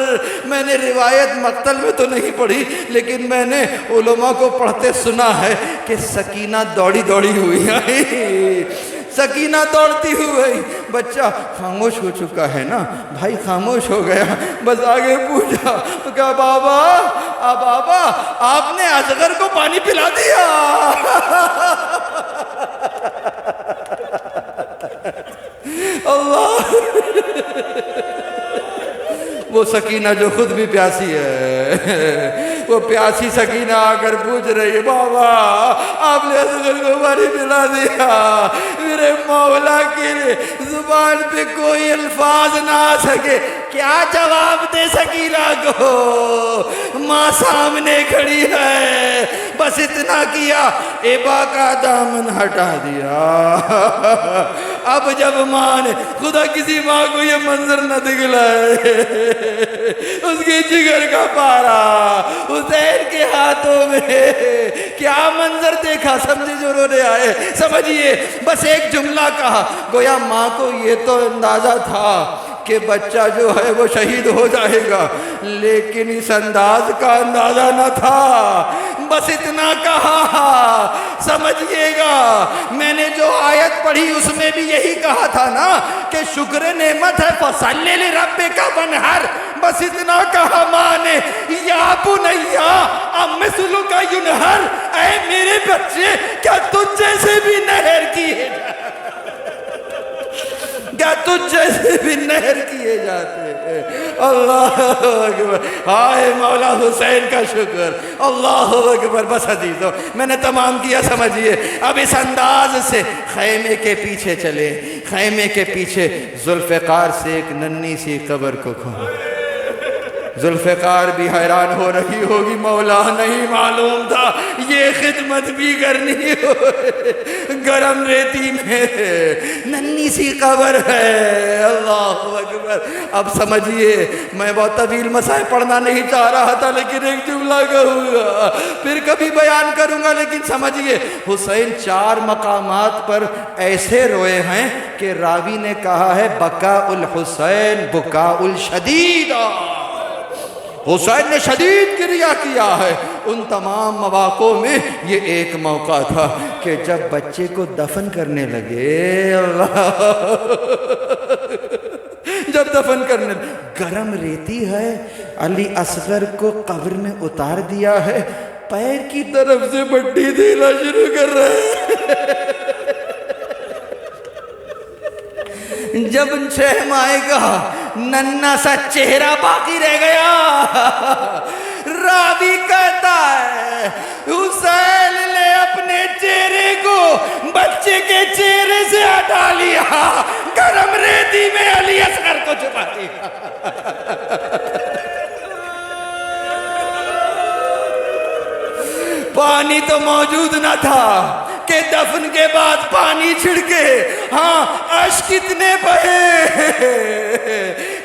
میں نے روایت مقتل میں تو نہیں پڑھی، لیکن میں نے علماء کو پڑھتے سنا ہے کہ سکینہ دوڑی دوڑی ہوئی آئی، سکینہ دوڑتی ہوئی۔ بچہ خاموش ہو چکا ہے نا، بھائی خاموش ہو گیا، بس آگے پوچھا تو کہا بابا بابا آپ نے اصغر کو پانی پلا دیا۔ اللہ۔ وہ سکینہ جو خود بھی پیاسی ہے، وہ پیاسی سکینہ آ کر پوچھ رہی ہے بابا آپ نے اصغر کو پانی پلا دیا۔ میرے مولا کی زبان پہ کوئی الفاظ نہ آ سکے، کیا جواب دے سکینہ کو؟ ماں سامنے کھڑی ہے، بس اتنا کیا، ابا کا دامن ہٹا دیا۔ اب جب ماں نے، خدا کسی ماں کو یہ منظر نہ دکھلائے، اس کی جگر کا پارا حسین کے ہاتھوں میں، کیا منظر دیکھا۔ سمجھے جو رونے آئے، سمجھیے بس ایک جملہ کہا، گویا ماں کو یہ تو اندازہ تھا کہ بچہ جو ہے وہ شہید ہو جائے گا، لیکن اس انداز کا اندازہ نہ تھا۔ بس اتنا کہا، سمجھئے گا میں نے جو آیت پڑھی اس میں بھی یہی کہا تھا نا کہ شکر نعمت ہے فصلی لربک وانحر۔ بس اتنا کہا ماں نے، یا بنیا مثل کا ینہر، اے میرے بچے کیا تجھ جیسے بھی نہر کیے کیا تجھ جیسے بھی نہر کیے جاتے ہیں۔ اللہ اکبر، ہائے مولا حسین کا شکر، اللہ اکبر۔ بس عزیزو میں نے تمام کیا، سمجھیے اب اس انداز سے خیمے کے پیچھے چلے، خیمے کے پیچھے ذوالفقار سے ایک ننھی سی قبر کو کھولو۔ ذوالفقار بھی حیران ہو رہی ہوگی، مولا نہیں معلوم تھا یہ خدمت بھی کرنی ہو، گرم ریتی میں ننھی سی قبر ہے۔ اللہ اکبر۔ اب سمجھیے میں بہت طویل مسائل پڑھنا نہیں چاہ رہا تھا، لیکن ایک جملہ کہوں گا پھر کبھی بیان کروں گا، لیکن سمجھیے حسین 4 مقامات پر ایسے روئے ہیں کہ راوی نے کہا ہے بکا الحسین بکا الشدید، حسین نے شدید گریہ کیا ہے۔ ان تمام مواقعوں میں یہ ایک موقع تھا کہ جب بچے کو دفن کرنے لگے، اللہ جب دفن کرنے گرم ریتی ہے، علی اصغر کو قبر میں اتار دیا ہے، پیر کی طرف سے مٹی دینا شروع کر رہے ہیں۔ جب 6 ماہ کا ننھا سا چہرہ باقی رہ گیا، راوی کہتا ہے حسین نے اپنے چہرے کو بچے کے چہرے سے ہٹا لیا، گرم ریتی میں علی اصغر کو چھپا دیا۔ پانی تو موجود نہ تھا کہ دفن کے بعد پانی چھڑکے، ہاں اشک اتنے بہے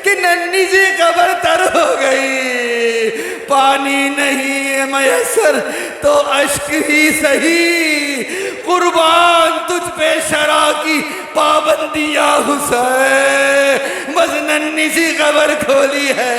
کہ ننھی سی قبر تر ہو گئی۔ پانی نہیں میسر تو اشک ہی سہی، قربان تجھ پہ شرع کی پابندیاں حسین، بس ننھی سی قبر کھولی ہے۔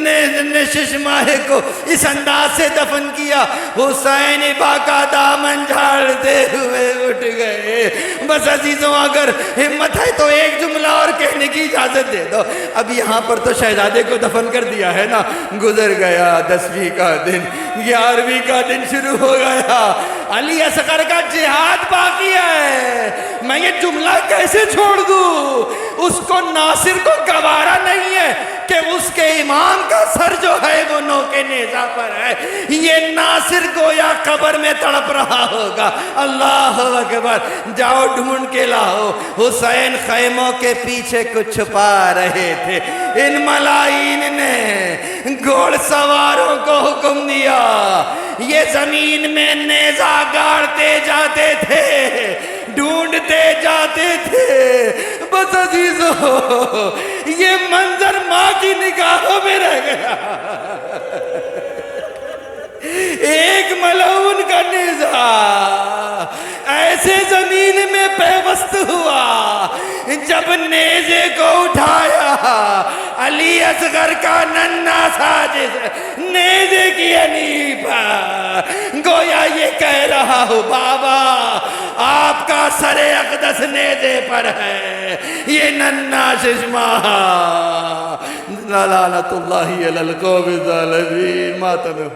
نے 6 ماہ کو اس انداز سے دفن کیا، حسین باقا دامن جھاڑتے ہوئے اٹھ گئے۔ بس عزیزوں اگر ہمت ہے تو ایک جملہ اور کہنے کی اجازت دے دو۔ اب یہاں پر تو شہزادے کو دفن کر دیا ہے نا، گزر گیا 10ویں کا دن، 11ویں کا دن شروع ہو گیا، علی اصغر کا جہاد باقی ہے۔ میں یہ جملہ کیسے چھوڑ دوں؟ اس کو ناصر کو گوارا نہیں ہے کہ اس کے امام کا سر جو ہے وہ نوکے نیزہ پر ہے، یہ ناصر گویا قبر میں تڑپ رہا ہوگا۔ اللہ اکبر۔ جاؤ ڈھونڈ کے لاؤ، حسین خیموں کے پیچھے کچھ چھپا رہے تھے۔ ان ملائین نے گھوڑ سواروں کو حکم دیا، یہ زمین میں نیزہ گاڑتے جاتے تھے، ڈھونڈتے جاتے تھے۔ بس عزیزو یہ منظر ماں کی نگاہوں میں رہ گیا، ایک ملعون کا نیزہ ایسے زمین میں پیوست ہوا، جب نیزے کو اٹھایا علی اصغر کا ننھا ساجد نیزے کی انیب، گویا یہ کہہ رہا ہوں بابا آپ کا سر اقدس نیزے پر ہے، یہ ننھا 6 ماہ۔ لعنت اللہ علی القوم الظالمین۔ ماتم